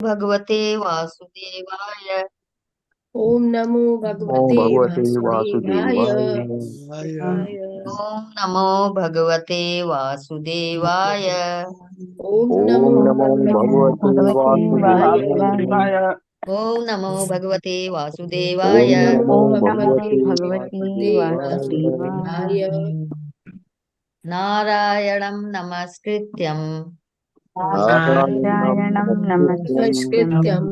भगवते वासुदेवाय। ओम नमो ओम भगवते भगवते वासुदेवाय। वासुदेवाय। ओम नमो भगवते वासुदेवाय। ओम ओम नमो नमो भगवते भगवते वासुदेवाय। वासुदेवाय। वासुदेवाय। ओम नमो भगवते वासुदेवाय। ओम ओम नमो नमो ओम नमो भगवते भगवते भगवते वासुदेवाय। वासुदेवाय। वासुदेवाय। नारायणं नमस्कृत्यं नारायणं नारायणं नमस्कृत्यं नमस्कृत्यं नमस्कृत्यं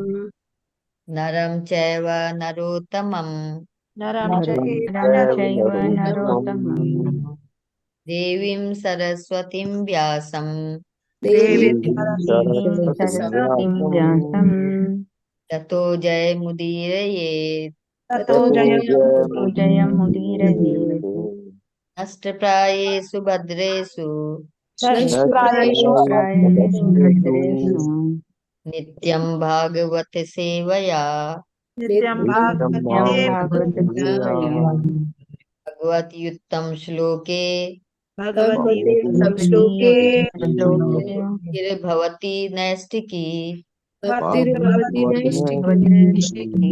नरं चैव नरोत्तमं नरं नरं चैव चैव नरोत्तमं नरोत्तमम्। देवीं सरस्वतीं व्यासं देवी देवीं देवीं सरस्वतीं सरस्वतीं सरस्वतीव्यासम्। व्यासं ततो जयमुदीरयेत्। ततो ततो ततो जयमुदीरयेत्। जयमुदीरये। नष्टप्रायेषु भद्रेषु नष्टप्रायेषु नष्टप्रायेषु नष्टप्रायेषु भद्रेषु नित्यं भागवत सेवया नित्यं नित्यं भागवत भागवतसेवया। सेवया। भगवद्युक्तं श्लोके भगवते संश्लोके भगवतीश्लोके भवति नैष्टिकी भक्तिर्भवति भगवती नैष्ठिकी।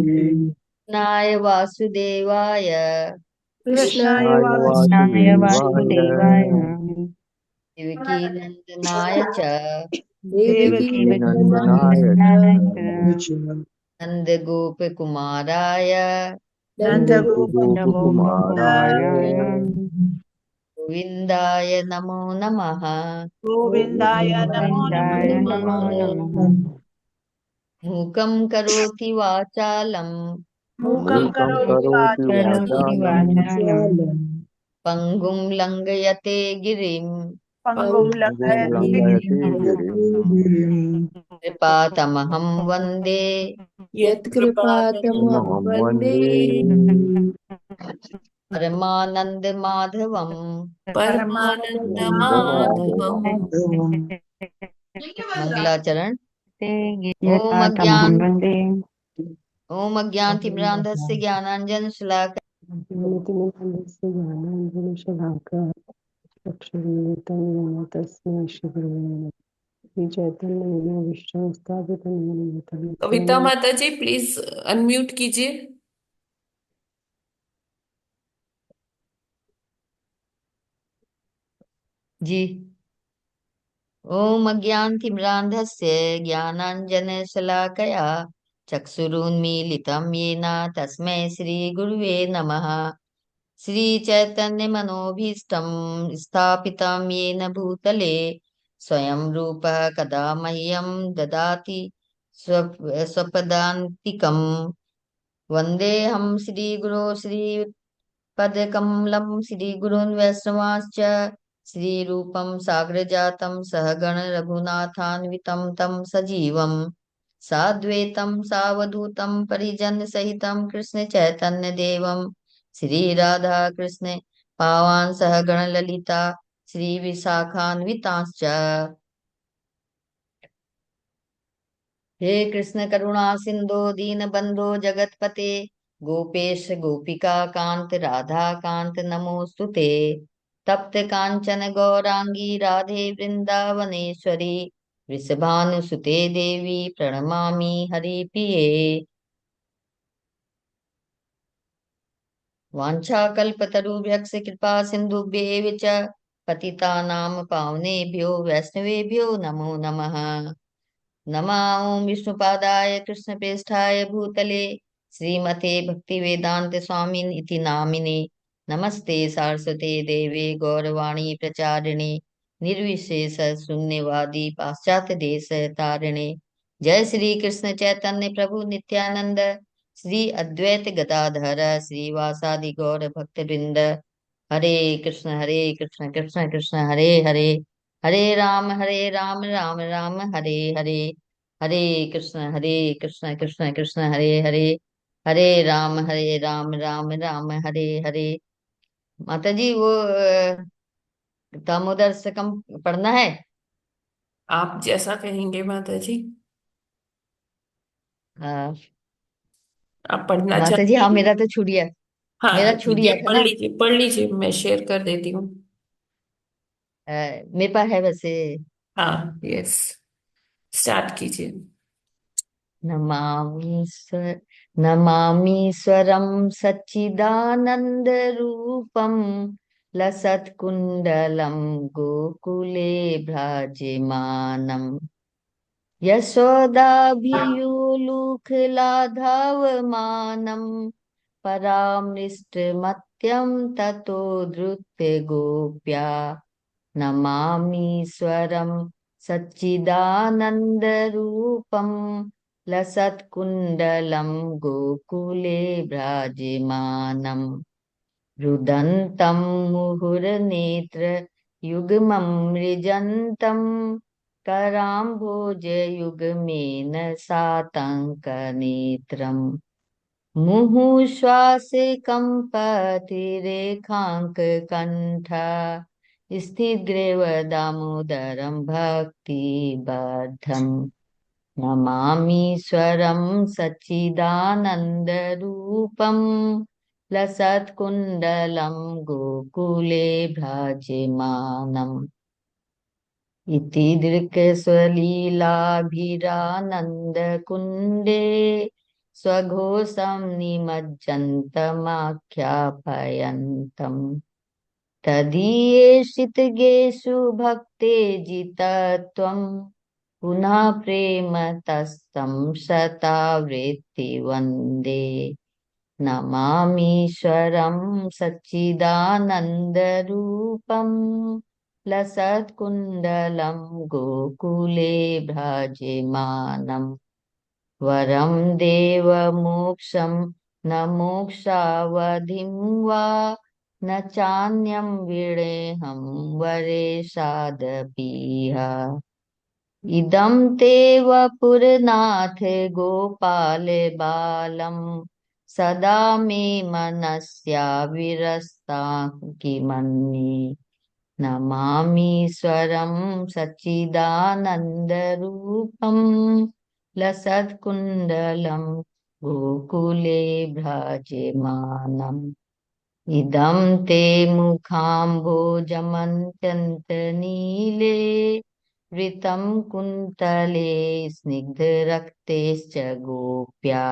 कृष्णाय वासुदेवाय कृष्णाय कृष्णाय कृष्णाय वासुदेवाय। वासुदेवाय देवकी नन्दनाय च देवकी देवकी नन्दनाय देवकीनन्दनाय च नन्दनाय नन्दगोपकुमाराय नन्दगोपकुमाराय। नन्दगोपकुमाराय गोविन्दाय नमो नमः। गोविन्दाय नमो नमः। मूकं करोति वाचालं मूकं करोति करोति वाचालं। वाचालं पङ्गुं लङ्घयते गिरिं पङ्गुं लङ्घयते गिरिम्। कृपातमहं वन्दे यत्कृपातमहं तमहं वन्दे वन्दे परमानन्दमाधवम्। परमानन्दमाधवम्। मङ्गलाचरण। ॐ यत्पातमहं अज्ञान वन्दे। ॐ अज्ञानतिम्रान्धस्य ज्ञानाञ्जनशलाकया ज्ञानतिमिरन्दस्य ज्ञानाञ्जनशलाकया चक्षुरुन्मिलितं येन तस्मै श्रीगुरवे नमः। श्रीचैतन्येन विश्वं येन कविता तन्मय माता जी प्लीज अनम्यूट कीजिए। जी। ॐ अज्ञानतिम्रान्धस्य ज्ञानाञ्जनशलाकया चक्षुरुन्मीलितं येन तस्मै श्रीगुरुवे नमः। श्रीचैतन्यमनोभीष्टं स्थापितं येन भूतले स्वयं रूपः कदा मह्यं ददाति स्वपदान्तिकम्। वन्देऽहं श्रीगुरो श्रीपदकमलं श्रीगुरून् वैष्णवांश्च श्रीरूपं साग्रजातं सहगण रघुनाथान्वितं तं सजीवं साद्वैतं सावधूतं परिजनसहितं कृष्णचैतन्यदेवं श्रीराधा कृष्ण पावान् सहगण ललिता श्रीविशाखान्वितांश्च। हे कृष्ण करुणा सिंधु दीनबंधो जगतपते गोपेश गोपिका कांत राधा कांत नमोस्तुते। तप्त कांचन गौरांगी राधे वृंदावनेश्वरी वृषभानुसुते देवी प्रणमामि हरिप्रिये। वाञ्छाकल्पतरुभ्यश्च कृपा सिन्धुभ्येव च पतितानां पावनेभ्यो वैष्णवेभ्यो नमो नमः। नमा ओं विष्णुपादाय कृष्णप्रेष्ठाय भूतले श्रीमते भक्तिवेदांत स्वामिन् इति नामिने। नमस्ते सारस्वते देवे गौरवाणी प्रचारिणे निर्विशेष शून्यवादी पाश्चात्य देश तारिणे। जय श्री कृष्ण चैतन्य प्रभु नित्यानंद श्री अद्वैत गदाधर श्रीवासादि गौर भक्तवृंद। हरे कृष्ण कृष्ण कृष्ण हरे हरे हरे राम राम राम हरे हरे। हरे कृष्ण कृष्ण कृष्ण हरे हरे हरे राम राम राम हरे हरे। माता जी वो दामोदर से कम पढ़ना है। आप जैसा कहेंगे माता जी। हाँ, आप पढ़ना माता जी चाहती हाँ हैं? मेरा तो छूट गया। मेरा हाँ छूट ठीक गया है, था ना। पढ़ लीजिए, मैं शेयर कर देती हूँ। मेरे पास है वैसे। हाँ यस, स्टार्ट कीजिए। नमामीश्वरं सच्चिदानन्दरूपं लसत्कुण्डलं गोकुले भ्राजमानम् यशोदाभियोलुखलाधावमानं परामृष्टमत्यं ततो धृत्य नमामीश्वरं सच्चिदानन्दरूपं लसत्कुण्डलं गोकुले भ्राजमानम् रुदन्तं मुहुर्नेत्र युग्मं मृजन्तं कराम्भोजयुग्मेन सातङ्कनेत्रम् मुहुश्वासकम्पतिरेखाङ्ककण्ठ स्थिग्रीवदामोदरं भक्तिबद्धम् नमामीश्वरं सच्चिदानन्दरूपं लसत्कुण्डलं गोकुले भ्राजमानम् इति दृक्स्वलीलाभिरानन्दकुण्डे स्वघोषं निमज्जन्तमाख्यापयन्तम् तदीयेषितगेषु भक्ते जितत्वं पुनः प्रेम तस्तं शतावृत्ति वन्दे नमामीश्वरं सच्चिदानन्दरूपं लसत्कुण्डलं गोकुले भ्राजमानम् वरं देवमोक्षं न मोक्षावधिं वा न चान्यं विडेहं वरेशादपीह इदं ते वपुरनाथ गोपाल बालं सदा मे मनस्या विरस्ता किमन्ये नमामीश्वरं सच्चिदानन्दरूपं लसत्कुण्डलं गोकुले भ्राजमानम् इदं ते मुखाम्भोजमत्यन्तनीले वृतं कुन्तले स्निग्धरक्तेश्च गोप्या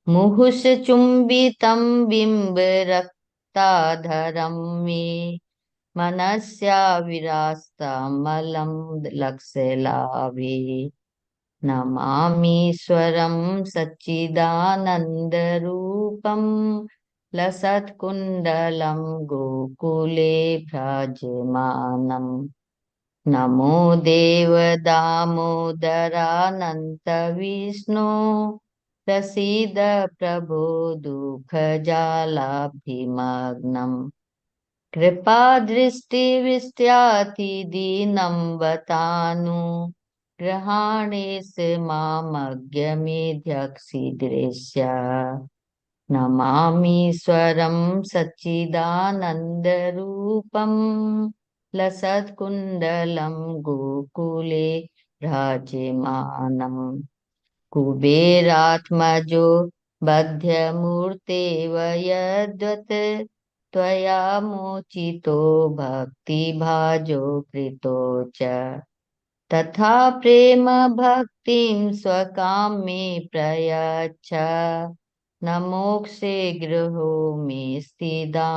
मुहुश्चुम्बितं बिम्बरक्ताधरं मे मनस्या विरास्तामलं लक्ष्यलाभे नमामीश्वरं सच्चिदानन्दरूपं लसत्कुण्डलं गोकुले भ्राजमानम् नमो देवदामोदरानन्तविष्णो प्रसीद प्रभो दुःखजालाभिमग्नम् कृपादृष्टिविष्ट्यातिदीनं वतानु ग्रहाणेश मामज्ञमेध्यक्षिदृश्य नमामीश्वरं सच्चिदानन्दरूपं लसत्कुण्डलं गोकुले भ्राजमानम् कुबेरात्मजो बध्यमूर्तेव यद्वत् त्वया मोचितो भक्तिभाजो कृतो च तथा प्रेम भक्तिं स्वकां मे प्रयच्छ न मोक्षे गृहो मे स्थिदामोदरेह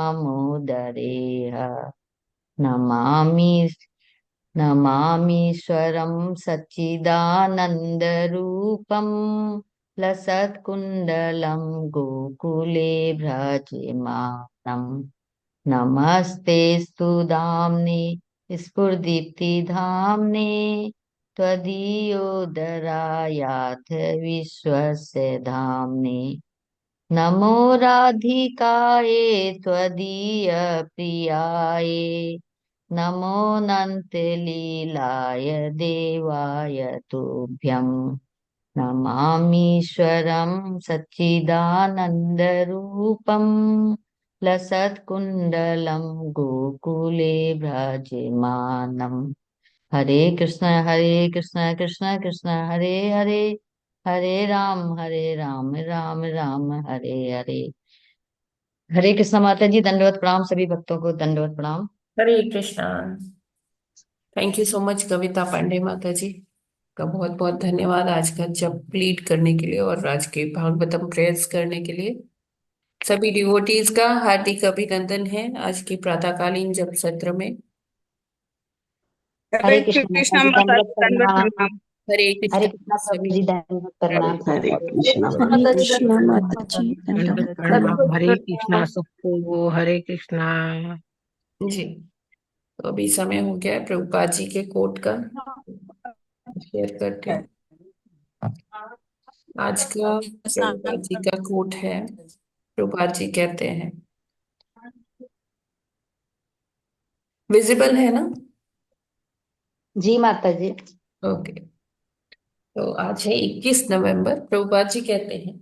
नमामीश्वरं सच्चिदानन्दरूपं लसत्कुण्डलं गोकुले भ्राजमानम् नमस्तेऽस्तु धाम्ने स्फुरदीप्तिधाम्ने त्वदीयोदरायाथ विश्वस्य धाम्ने नमो राधिकाये त्वदीयप्रियाये नमो नन्तलीलाय देवाय तुभ्यं नमामीश्वरं सच्चिदानन्दरूपं लसत्कुण्डलं गोकुले भ्राजमानम् हरे कृष्ण कृष्ण कृष्ण हरे हरे हरे राम राम राम हरे हरे। हरे कृष्ण माता जी, दंडवत प्रणाम। सभी भक्तों को दंडवत प्रणाम। Hare Krishna. Thank you so much Kavita Pandey माता जी। का बहुत बहुत धन्यवाद आज का जप लीड करने के लिए और आज के भागवतम प्रेयर्स करने के लिए। सभी डिवोटीज का हार्दिक अभिनंदन है आज के प्रातःकालीन जप सत्र में। हरे हरे कृष्ण माता कृष्णा जी, माता दंडवत जी, दंडवत प्रणाम। प्रणाम। हरे हरे कृष्ण कृष्णा प्रभु सभी जी, दंडवत प्रभु प्रणाम। हरे कृष्णा कृष्ण हरे माता जी, कृष्णा दंडवत माता प्रणाम। जी, दंडवत दंडवत प्रणाम। दंडवत हरे कृष्णा प्रणाम। सबको, हरे कृष्णा। जी। तो अभी समय हो गया है प्रभुपाद जी के कोट का शेयर करते हैं। आज का प्रभुपाद जी का कोट है। प्रभुपाद जी कहते हैं, विजिबल है ना? जी माता जी। ओके। तो आज है 21 नवंबर। प्रभुपाद जी कहते हैं,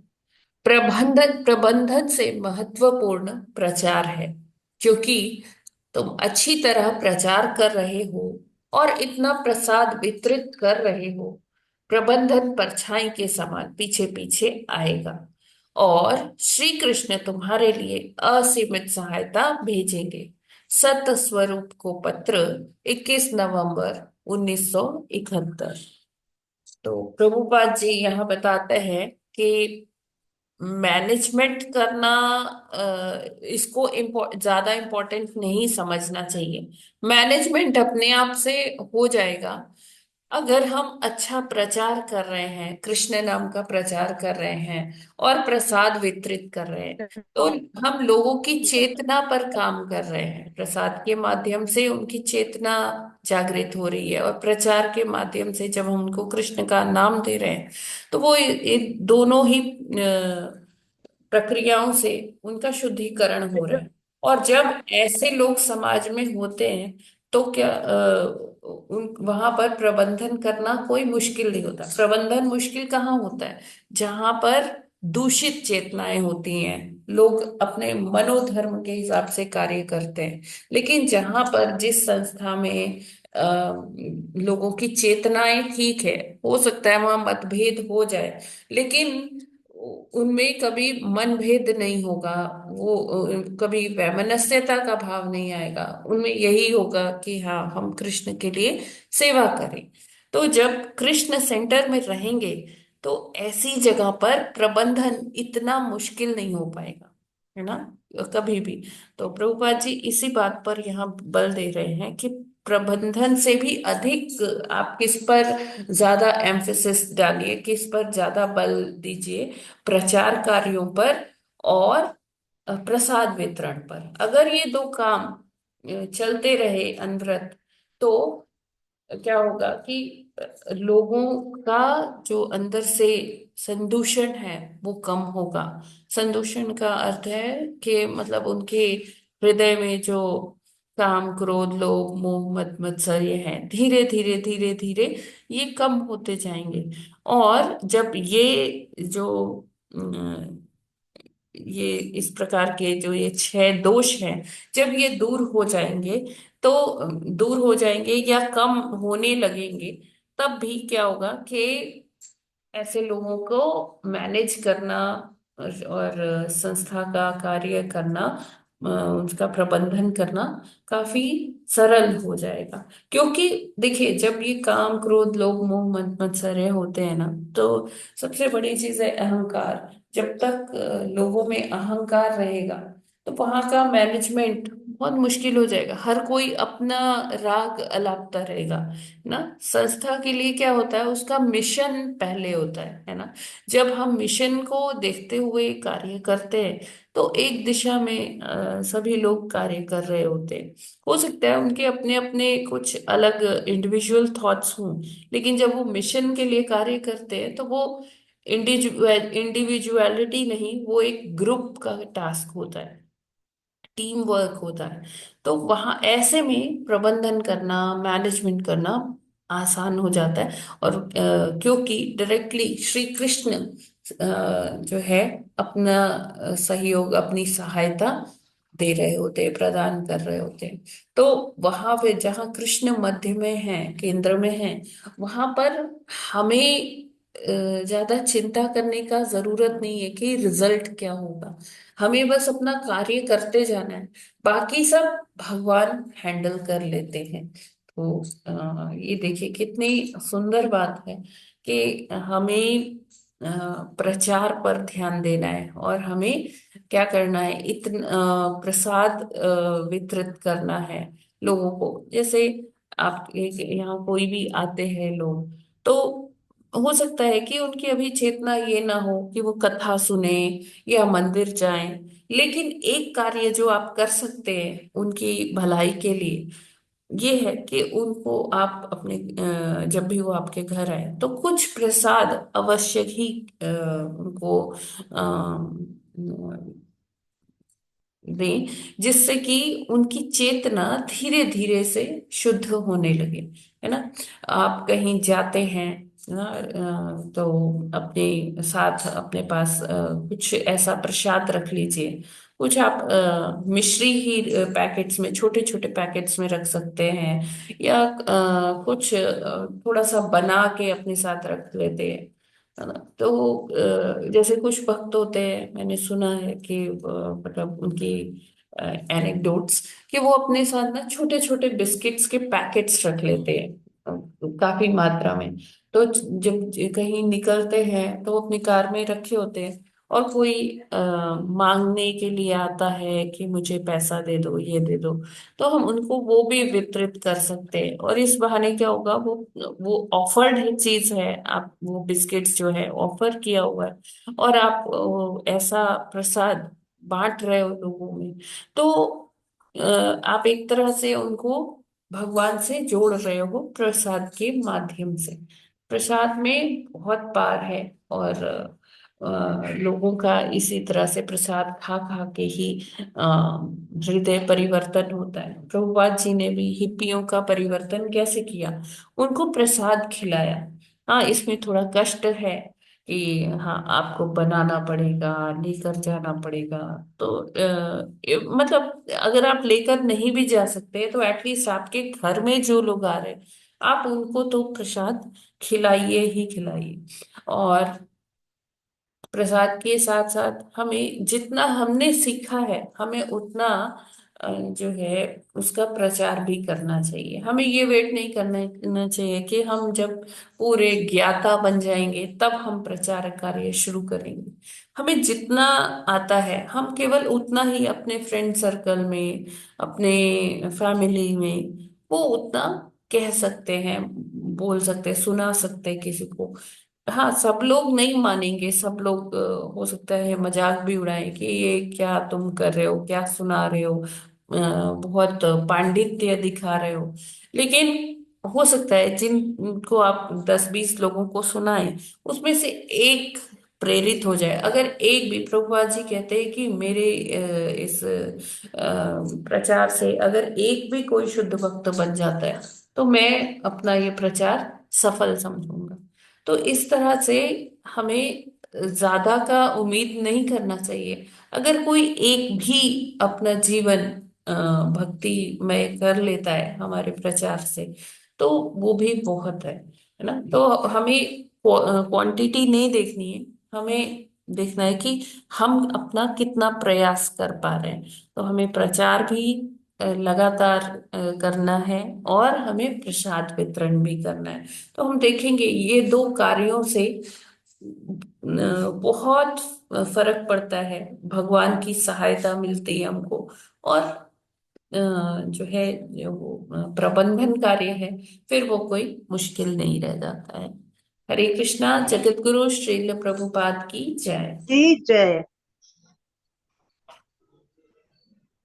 प्रबंधन प्रबंधन से महत्वपूर्ण प्रचार है, क्योंकि तुम अच्छी तरह प्रचार कर रहे हो और इतना प्रसाद वितरित कर रहे हो। प्रबंधन परछाई के समान पीछे पीछे आएगा और श्री कृष्ण तुम्हारे लिए असीमित सहायता भेजेंगे। सत स्वरूप को पत्र, 21 नवंबर 1971। तो प्रभुपाद जी यहाँ बताते हैं कि मैनेजमेंट करना इसको ज्यादा इम्पोर्टेंट नहीं समझना चाहिए। मैनेजमेंट अपने आप से हो जाएगा अगर हम अच्छा प्रचार कर रहे हैं, कृष्ण नाम का प्रचार कर रहे हैं और प्रसाद वितरित कर रहे हैं। तो हम लोगों की चेतना पर काम कर रहे हैं, प्रसाद के माध्यम से उनकी चेतना जागृत हो रही है और प्रचार के माध्यम से जब हम उनको कृष्ण का नाम दे रहे हैं तो वो ये दोनों ही प्रक्रियाओं से उनका शुद्धिकरण हो रहा है। और जब ऐसे लोग समाज में होते हैं तो क्या वहां पर प्रबंधन करना कोई मुश्किल नहीं होता। प्रबंधन मुश्किल कहाँ होता है? जहां पर दूषित चेतनाएं होती हैं, लोग अपने मनोधर्म के हिसाब से कार्य करते हैं। लेकिन जहां पर जिस संस्था में लोगों की चेतनाएं ठीक है, हो सकता है वहां मतभेद हो जाए, लेकिन उनमें कभी मनभेद नहीं होगा। वो कभी वैमनस्यता का भाव नहीं आएगा। उनमें यही होगा कि हाँ, हम कृष्ण के लिए सेवा करें। तो जब कृष्ण सेंटर में रहेंगे तो ऐसी जगह पर प्रबंधन इतना मुश्किल नहीं हो पाएगा, है ना, कभी भी। तो प्रभुपाद जी इसी बात पर यहाँ बल दे रहे हैं कि प्रबंधन से भी अधिक आप किस पर ज्यादा एम्फेसिस डालिए, किस पर ज्यादा बल दीजिए, प्रचार कार्यों पर और प्रसाद वितरण पर। अगर ये दो काम चलते रहे अनवरत तो क्या होगा कि लोगों का जो अंदर से संदूषण है वो कम होगा। संदूषण का अर्थ है कि मतलब उनके हृदय में जो काम, क्रोध, लोभ, मोह, मद मत्सर्य है, धीरे धीरे धीरे धीरे ये कम होते जाएंगे। और जब ये जो ये इस प्रकार के जो ये 6 दोष हैं, जब ये दूर हो जाएंगे तो दूर हो जाएंगे या कम होने लगेंगे, तब भी क्या होगा कि ऐसे लोगों को मैनेज करना और संस्था का कार्य करना, उसका प्रबंधन करना काफी सरल हो जाएगा। क्योंकि देखिए, जब ये काम, क्रोध, लोभ, मोह, मद मत्सर्य होते हैं ना, तो सबसे बड़ी चीज है अहंकार। जब तक लोगों में अहंकार रहेगा तो वहां का मैनेजमेंट बहुत मुश्किल हो जाएगा। हर कोई अपना राग अलापता रहेगा ना। संस्था के लिए क्या होता है, उसका मिशन पहले होता है ना। जब हम मिशन को देखते हुए कार्य करते हैं तो एक दिशा में सभी लोग कार्य कर रहे होते हैं। हो सकता है उनके अपने अपने कुछ अलग इंडिविजुअल थॉट्स हों, लेकिन जब वो मिशन के लिए कार्य करते हैं तो वो इंडिविजुअलिटी नहीं, वो एक ग्रुप का टास्क होता है, टीम वर्क होता है। तो वहां ऐसे में प्रबंधन करना, मैनेजमेंट करना आसान हो जाता है। और क्योंकि डायरेक्टली श्री कृष्ण जो है अपना सहयोग, अपनी सहायता दे रहे होते हैं, प्रदान कर रहे होते हैं। तो वहां पे जहाँ कृष्ण मध्य में है, केंद्र में है, वहां पर हमें ज्यादा चिंता करने का जरूरत नहीं है कि रिजल्ट क्या होगा। हमें बस अपना कार्य करते जाना है, बाकी सब भगवान हैंडल कर लेते हैं। तो ये देखिए कितनी सुंदर बात है कि हमें प्रचार पर ध्यान देना है और हमें क्या करना है, इतना प्रसाद वितरित करना है लोगों को। जैसे आप यहाँ कोई भी आते हैं लोग, तो हो सकता है कि उनकी अभी चेतना ये ना हो कि वो कथा सुने या मंदिर जाएं, लेकिन एक कार्य जो आप कर सकते हैं उनकी भलाई के लिए, ये है कि उनको आप अपने जब भी वो आपके घर आए तो कुछ प्रसाद अवश्य ही उनको दें, जिससे कि उनकी चेतना धीरे धीरे से शुद्ध होने लगे। है ना। आप कहीं जाते हैं ना, तो अपने साथ अपने पास कुछ ऐसा प्रसाद रख लीजिए। कुछ आप मिश्री ही पैकेट्स में, छोटे छोटे पैकेट्स में रख सकते हैं, या कुछ थोड़ा सा बना के अपने साथ रख लेते हैं। है ना। तो जैसे कुछ भक्त होते हैं, मैंने सुना है कि मतलब उनकी एनेक्डोट्स, कि वो अपने साथ ना छोटे छोटे बिस्किट्स के पैकेट्स रख लेते हैं काफी मात्रा में। तो जब कहीं निकलते हैं तो वो अपनी कार में रखे होते हैं, और कोई मांगने के लिए आता है कि मुझे पैसा दे दो, ये दे दो, तो हम उनको वो भी वितरित कर सकते हैं। और इस बहाने क्या होगा, वो ऑफर्ड चीज है, आप वो बिस्किट्स जो है ऑफर किया हुआ है, और आप ऐसा प्रसाद बांट रहे हो लोगों में, तो आप एक तरह से उनको भगवान से जोड़ रहे हो प्रसाद के माध्यम से। प्रसाद में बहुत पार है, और लोगों का इसी तरह से प्रसाद खा खा के ही हृदय परिवर्तन होता है। प्रभुपाद जी ने भी हिप्पियों का परिवर्तन कैसे किया, उनको प्रसाद खिलाया। हाँ, इसमें थोड़ा कष्ट है कि हाँ आपको बनाना पड़ेगा, लेकर जाना पड़ेगा। तो मतलब अगर आप लेकर नहीं भी जा सकते तो एटलीस्ट आपके घर में जो लोग आ रहे हैं, आप उनको तो प्रसाद खिलाइए ही खिलाइए। और प्रसाद के साथ साथ हमें जितना हमने सीखा है, हमें उतना जो है उसका प्रचार भी करना चाहिए। हमें ये वेट नहीं करना चाहिए कि हम जब पूरे ज्ञाता बन जाएंगे तब हम प्रचार कार्य शुरू करेंगे। हमें जितना आता है हम केवल उतना ही अपने फ्रेंड सर्कल में, अपने फैमिली में, वो उतना कह सकते हैं, बोल सकते हैं, सुना सकते हैं किसी को। हाँ, सब लोग नहीं मानेंगे, सब लोग हो सकता है मजाक भी उड़ाएं कि ये क्या तुम कर रहे हो, क्या सुना रहे हो, बहुत पांडित्य दिखा रहे हो। लेकिन हो सकता है जिनको आप 10-20 लोगों को सुनाएं, उसमें से एक प्रेरित हो जाए। अगर एक भी, प्रभुपाद जी कहते हैं कि मेरे इस प्रचार से अगर एक भी कोई शुद्ध भक्त बन जाता है, तो मैं अपना ये प्रचार सफल समझूंगा। तो इस तरह से हमें ज्यादा का उम्मीद नहीं करना चाहिए। अगर कोई एक भी अपना जीवन भक्ति में कर लेता है हमारे प्रचार से, तो वो भी बहुत है ना। तो हमें क्वांटिटी नहीं देखनी है, हमें देखना है कि हम अपना कितना प्रयास कर पा रहे हैं। तो हमें प्रचार भी लगातार करना है, और हमें प्रसाद वितरण भी करना है। तो हम देखेंगे ये दो कार्यों से बहुत फर्क पड़ता है, भगवान की सहायता मिलती है हमको। और जो है, जो वो प्रबंधन कार्य है, फिर वो कोई मुश्किल नहीं रह जाता है। हरे कृष्णा। जगत गुरु श्रील प्रभुपाद की जय। जी जय।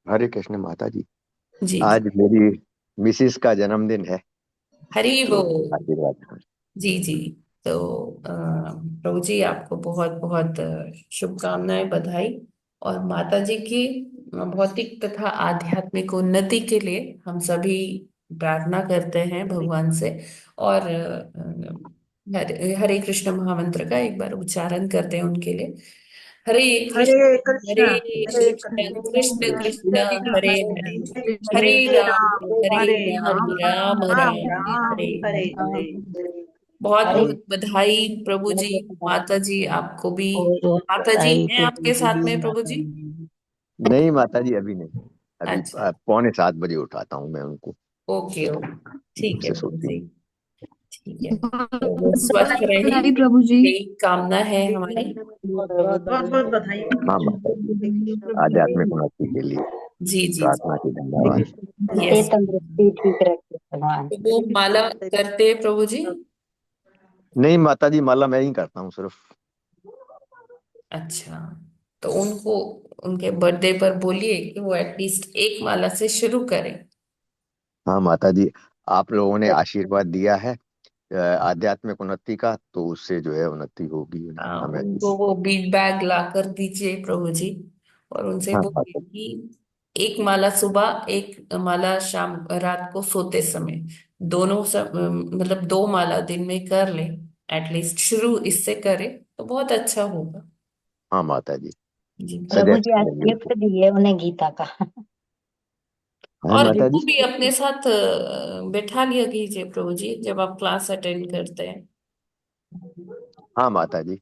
हरे कृष्ण माता जी। जी जी। आज मेरी मिसिस का जन्मदिन है, हरि वो। तो आशीर्वाद। जी जी। तो प्रभु जी आपको बहुत बहुत शुभकामनाएं, बधाई। और माता जी की भौतिक तथा आध्यात्मिक उन्नति के लिए हम सभी प्रार्थना करते हैं भगवान से। और हरे कृष्ण महामंत्र का एक बार उच्चारण करते हैं उनके लिए। हरे हरे कृष्ण कृष्ण हरे हरे कृष्ण कृष्ण कृष्ण कृष्ण हरे हरे, हरे हरे राम हरे हरे राम राम राम राम राम राम हरे हरे हरे। हरे। बहुत हरे बहुत बधाई प्रभु जी। माता जी आपको भी। बहुत माता जी बधाई हैं प्रभु आपके साथ जी में प्रभु माता जी? जी। नहीं माता जी, अभी नहीं। अभी अच्छा। 6:45 बजे उठाता हूँ मैं उनको। ओके ओके, ठीक है से प्रभु सोती जी, हूँ। ठीक है। तो वो स्वस्थ रहे, बधाई प्रभु जी। यही कामना है हमारी। बहुत बहुत बधाई। हाँ माता जी, आध्यात्मिक उन्नति के लिए जी जी प्रार्थना की धन्यवाद। जी, यस। तंदुरुस्ती ठीक रखे भगवान। तो वो माला करते हैं प्रभु जी? नहीं माता जी, माला मैं ही करता हूँ सिर्फ। अच्छा, तो उनको उनके बर्थडे पर बोलिए कि वो एटलीस्ट एक माला से शुरू करें। हाँ माता जी, आप लोगों ने आशीर्वाद दिया है आध्यात्मिक उन्नति का, तो उससे जो है उन्नति होगी हमें। उनको वो बीट बैग ला कर दीजिए प्रभु जी, और उनसे हाँ बोलिए माता जी, कि एक माला सुबह, एक माला शाम रात को सोते समय, दोनों मतलब 2 माला दिन में कर ले, एटलीस्ट शुरू इससे करे तो बहुत अच्छा होगा। हाँ माता जी, जी। प्रभु सदैव जी आज करेंगे। गिफ्ट दिए उन्हें गीता का। हाँ और माता जी। इनको भी अपने साथ बैठा लिया कीजिए प्रभु जी जब आप क्लास अटेंड करते हैं। हाँ माता जी,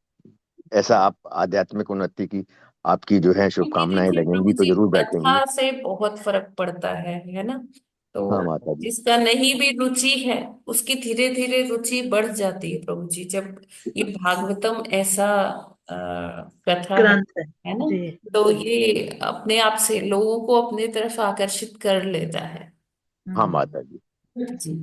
ऐसा आप आध्यात्मिक उन्नति की आपकी जो है क्योंकि शुभकामनाएं देखिए प्रभु लगेंगी तो जी, जरूर बैठेंगे। कथा से बहुत फर्क पड़ता है ना? हाँ तो माता जी। जिसका नहीं भी रुचि है, उसकी धीरे धीरे रुचि बढ़ जाती है प्रभु जी, जब ये भागवतम ऐसा कथा ग्रंथ है ना, जी। तो ये अपने आप से लोगों को अपने तरफ आकर्षित कर लेता है। हाँ माता जी। जी,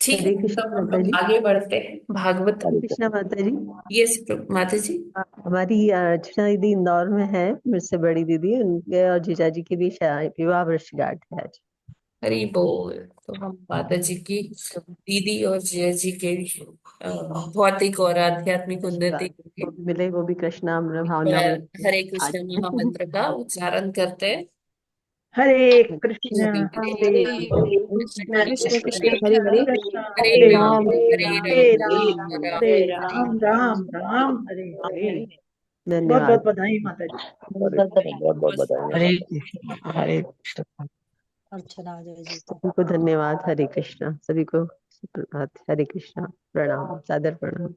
ठीक है, हरे तो कृष्ण हम माता लोग जी। आगे बढ़ते हैं भागवत। हरे कृष्णा माता जी। यस माता जी। हमारी अर्चना दीदी इंदौर में है, मेरे से बड़ी दीदी, उनके और जीजा जी की भी विवाह वर्षगांठ है आज। हरी बोल। तो हम माता जी की, दीदी और जिया जी के भौतिक और आध्यात्मिक उन्नति आशीर्वाद के वो भी मिले, वो भी कृष्णा एक भावनामृत बार हरे आज। कृष्ण महामंत्र का उच्चारण करते हैं। हरे कृष्ण हरे हरे कृष्ण कृष्ण कृष्ण कृष्ण कृष्ण हरे हरे हरे हरे राम राम हरे हरे राम राम राम राम हरे हरे राम राम राम हरे हरे। बहुत धन्यवाद। बहुत बधाई माता जी। हरे बहुत बहुत बधाई हरे माता। कृष्ण हरे कृष्ण। सभी को धन्यवाद। हरे कृष्णा सभी को सुप्रभात। हरे कृष्णा, प्रणाम, सादर प्रणाम।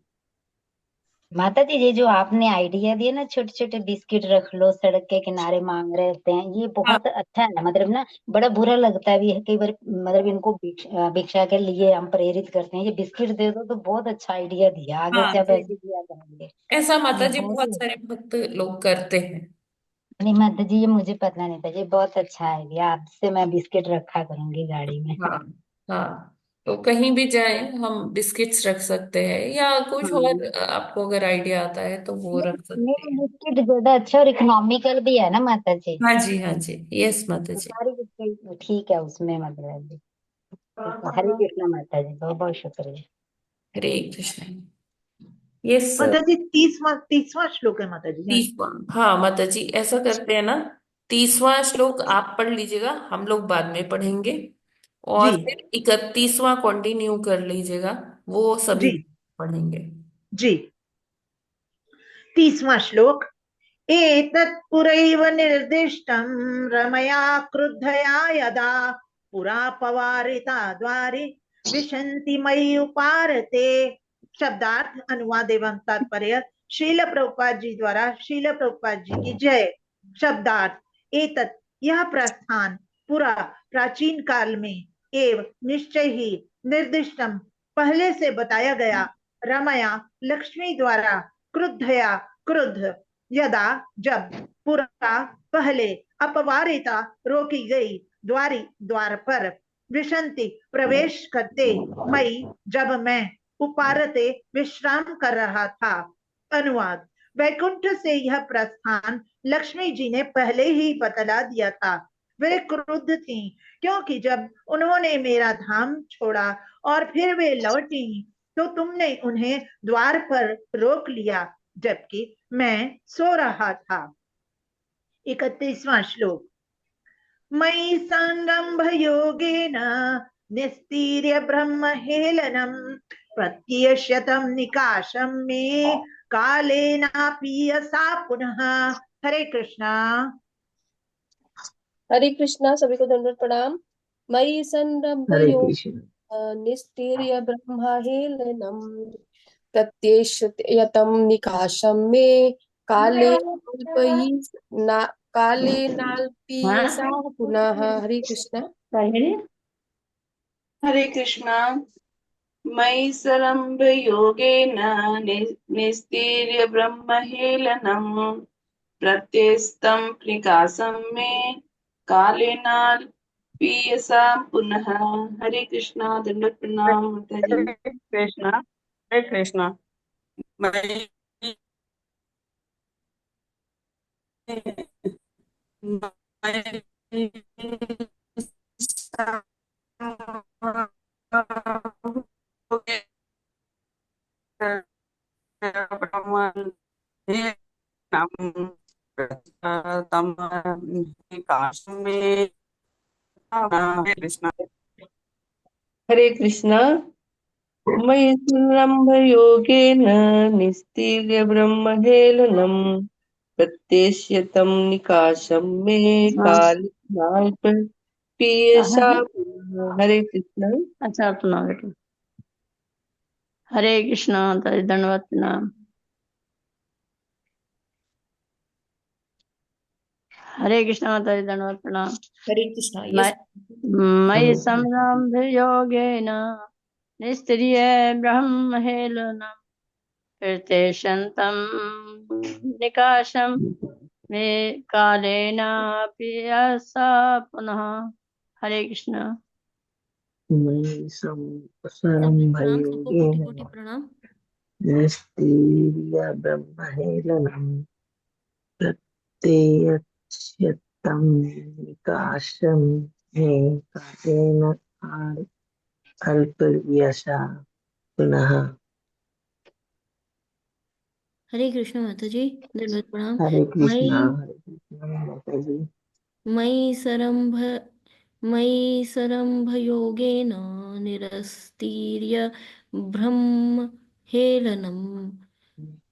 माता जी ये जो आपने आइडिया दिया ना, छोटे छोटे बिस्किट रख लो सड़क के किनारे मांग रहे होते हैं, ये हाँ बहुत अच्छा है। मतलब ना बड़ा बुरा लगता भी है कई बार, मतलब इनको भिक्षा के लिए हम प्रेरित करते हैं, ये बिस्किट दे दो, तो बहुत अच्छा आइडिया दिया, आगे हाँ, से आप तो ऐसे दिया करेंगे। ऐसा माता ये जी बहुत बहुत ही सारे भक्त लोग करते हैं। नहीं माता जी, ये मुझे पता नहीं था, ये बहुत अच्छा आइडिया, आपसे मैं बिस्किट रखा करूंगी गाड़ी में। हाँ हाँ, तो कहीं भी जाएं हम बिस्किट्स रख सकते हैं, या कुछ और हाँ आपको अगर आइडिया आता है तो वो रख सकते नहीं, हैं। बिस्किट ज्यादा अच्छा और इकोनॉमिकल भी है ना माता जी। हाँ जी, हाँ जी, यस माता जी। सारी बिस्किट ठीक है उसमें, मतलब जी। ठीक है, हरे कृष्णा माता जी, बहुत बहुत शुक्रिया। हरे कृष्ण। यस। माता जी 30वां श्लोक है माता जी। 30वां, हाँ माता जी, ऐसा करते हैं ना, 30वां श्लोक आप पढ़ लीजिएगा, हम लोग बाद में पढ़ेंगे, जी और फिर 31वां कंटिन्यू कर लीजिएगा, वो सभी जी पढ़ेंगे। जी। 30वां श्लोक। एतत् पुरैव निर्दिष्टं रमया क्रुद्धया यदा पुरा पवारिता द्वारि विशन्ति मयि उपारते। शब्दार्थ, अनुवाद एवं तात्पर्य। श्रील प्रभुपाद जी द्वारा, श्रील प्रभुपाद जी की जय। शब्दार्थ, एतत् यह प्रस्थान, पुरा प्राचीन काल में, एवं निश्चय ही, निर्दिष्टम पहले से बताया गया, रमया लक्ष्मी द्वारा, क्रुद्धया क्रुद्ध, यदा जब, पुरा पहले, अपवारिता रोकी गई, द्वारी द्वार पर, विशंति प्रवेश करते, मई जब मैं, उपारते विश्राम कर रहा था। अनुवाद, वैकुंठ से यह प्रस्थान लक्ष्मी जी ने पहले ही बतला दिया था। वे क्रुद्ध थी क्योंकि जब उन्होंने मेरा धाम छोड़ा और फिर वे लौटी, तो तुमने उन्हें द्वार पर रोक लिया जबकि मैं सो रहा था। 31वां श्लोक। मयि संरंभ योगेन निस्तीर्य ब्रह्म हेलनम प्रत्यश्यतम निकाशम मे कालेनापि यसा पुनः। हरे कृष्णा। हरे कृष्णा सभी को दंडवत प्रणाम। मयि संरंभ हरे योग कृष्ण। निस्तीर्य ब्रह्महेलनम प्रत्येष्यतम निकाशम मे काले अल्पयि ना काले नाल्पीयसा पुनः। हरे कृष्णा। हरे कृष्णा। मयि सरम्भ योगेन निस्तीर्य ब्रह्म हेलनम् प्रत्यस्तं निकासं मे कालेना पीयसा पुनः। हरे कृष्णा। दंडवत प्रणाम माता जी। हरे कृष्णा। हरे कृष्णा। मैं कृष्णा। हरे कृष्णा। मयि संरम्भ योगेन निस्तीर्य ब्रह्म हेलनम् प्रत्येष्यतं निकाशं मे कालनाल्प पीयसा पुनः। हरे कृष्णा। अच्छा सुना बेटा। हरे कृष्णा। दंडवत प्रणाम। हरे कृष्णा माता जी, दंडवत प्रणाम। हरे कृष्णा। यस। मयि संरम्भ योगेन निस्त्रिय ब्रह्म हेलनम् प्रत्यशन्तं निकाशं मे कालेनापि यसा पुनः। हरे कृष्णा। मयि सबको प्रणाम, सबको कोटि संरम्भयोगेन कोटि प्रणाम। निस्तीर्य ब्रह्महेलनं प्रत्ययच्छतं निकाशं मे कालेन अल्पव्यसा पुनः। हरे कृष्ण माता जी, दंडवत प्रणाम। हरे कृष्णा। मयि हरे कृष्णा माता जी। मयि सरम्भ मयि सरम्भ योगेन निरस्तीर्य ब्रह्म हेलनम्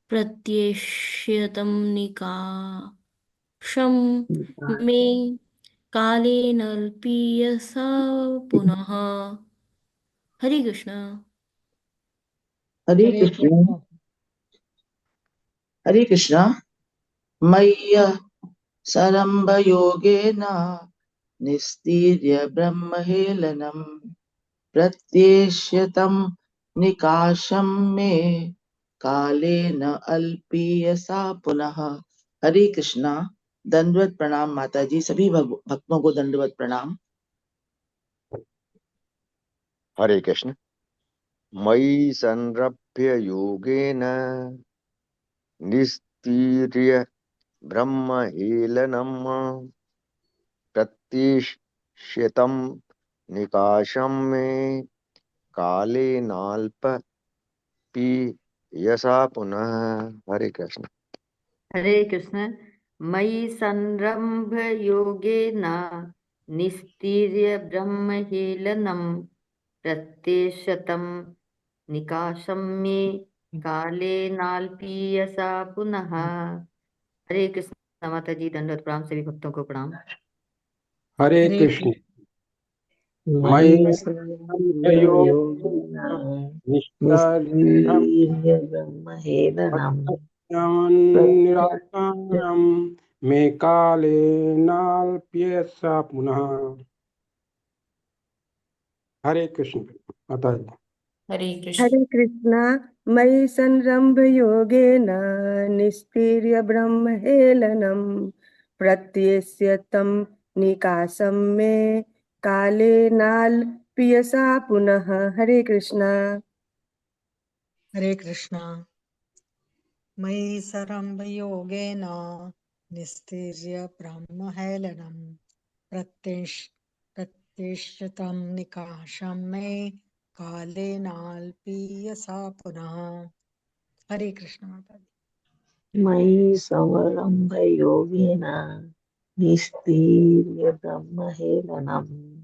प्रत्येष्यतं निकाशं मे कालेन अल्पीयसा पुनः। हरे कृष्णा। हरे कृष्ण। हरे कृष्णा। मय्य सरम्भ योगेन निस्तीर्य ब्रह्महेलनम् प्रत्येष्यतं निकाशं मे कालेन अल्पीयसा पुनः। हरे कृष्णा। दंडवत प्रणाम माता जी। सभी भक्तों को दंडवत प्रणाम। हरे कृष्ण। मयि संरभ्य योगेन निस्तीर्य ब्रह्महेलनम् प्रत्येष्यतं निकाशं मे कालेनाल्प पीयसा पुनः। हरे कृष्ण। हरे कृष्ण। मयि संरम्भ योगेन निस्तीर्य ब्रह्महेलनम् प्रत्येशतं निकाशं मे कालेनाल्पीयसा पुनः। हरे कृष्ण माता जी, दंडवत प्रणाम। सभी भक्तों को प्रणाम। हरे हरे कृष्ण। मयि मयि संरम्भयोगेन निष्ठा निस्तीर्य ब्रह्महेलनम् निराकारं मे कालेनाल्प्यसा पुनः। हरे कृष्ण माता जी। हरे कृष्ण। हरे कृष्णा। मयि संरम्भ योगेन निस्तीर्य ब्रह्म हेलनम् प्रत्येष्यतं निकाशं मे कालेनाल्पीयसा पुनः। हरे कृष्णा। हरे कृष्णा। मयि सरम्भयोगेन निस्तीर्य ब्रह्महेलनं प्रत्येष्यतं निकाशं मे कालेनाल्पीयसा पुनः। हरे कृष्ण माता जी। मयि संरम्भयोगेन निस्तीर्य ब्रह्महेलनम्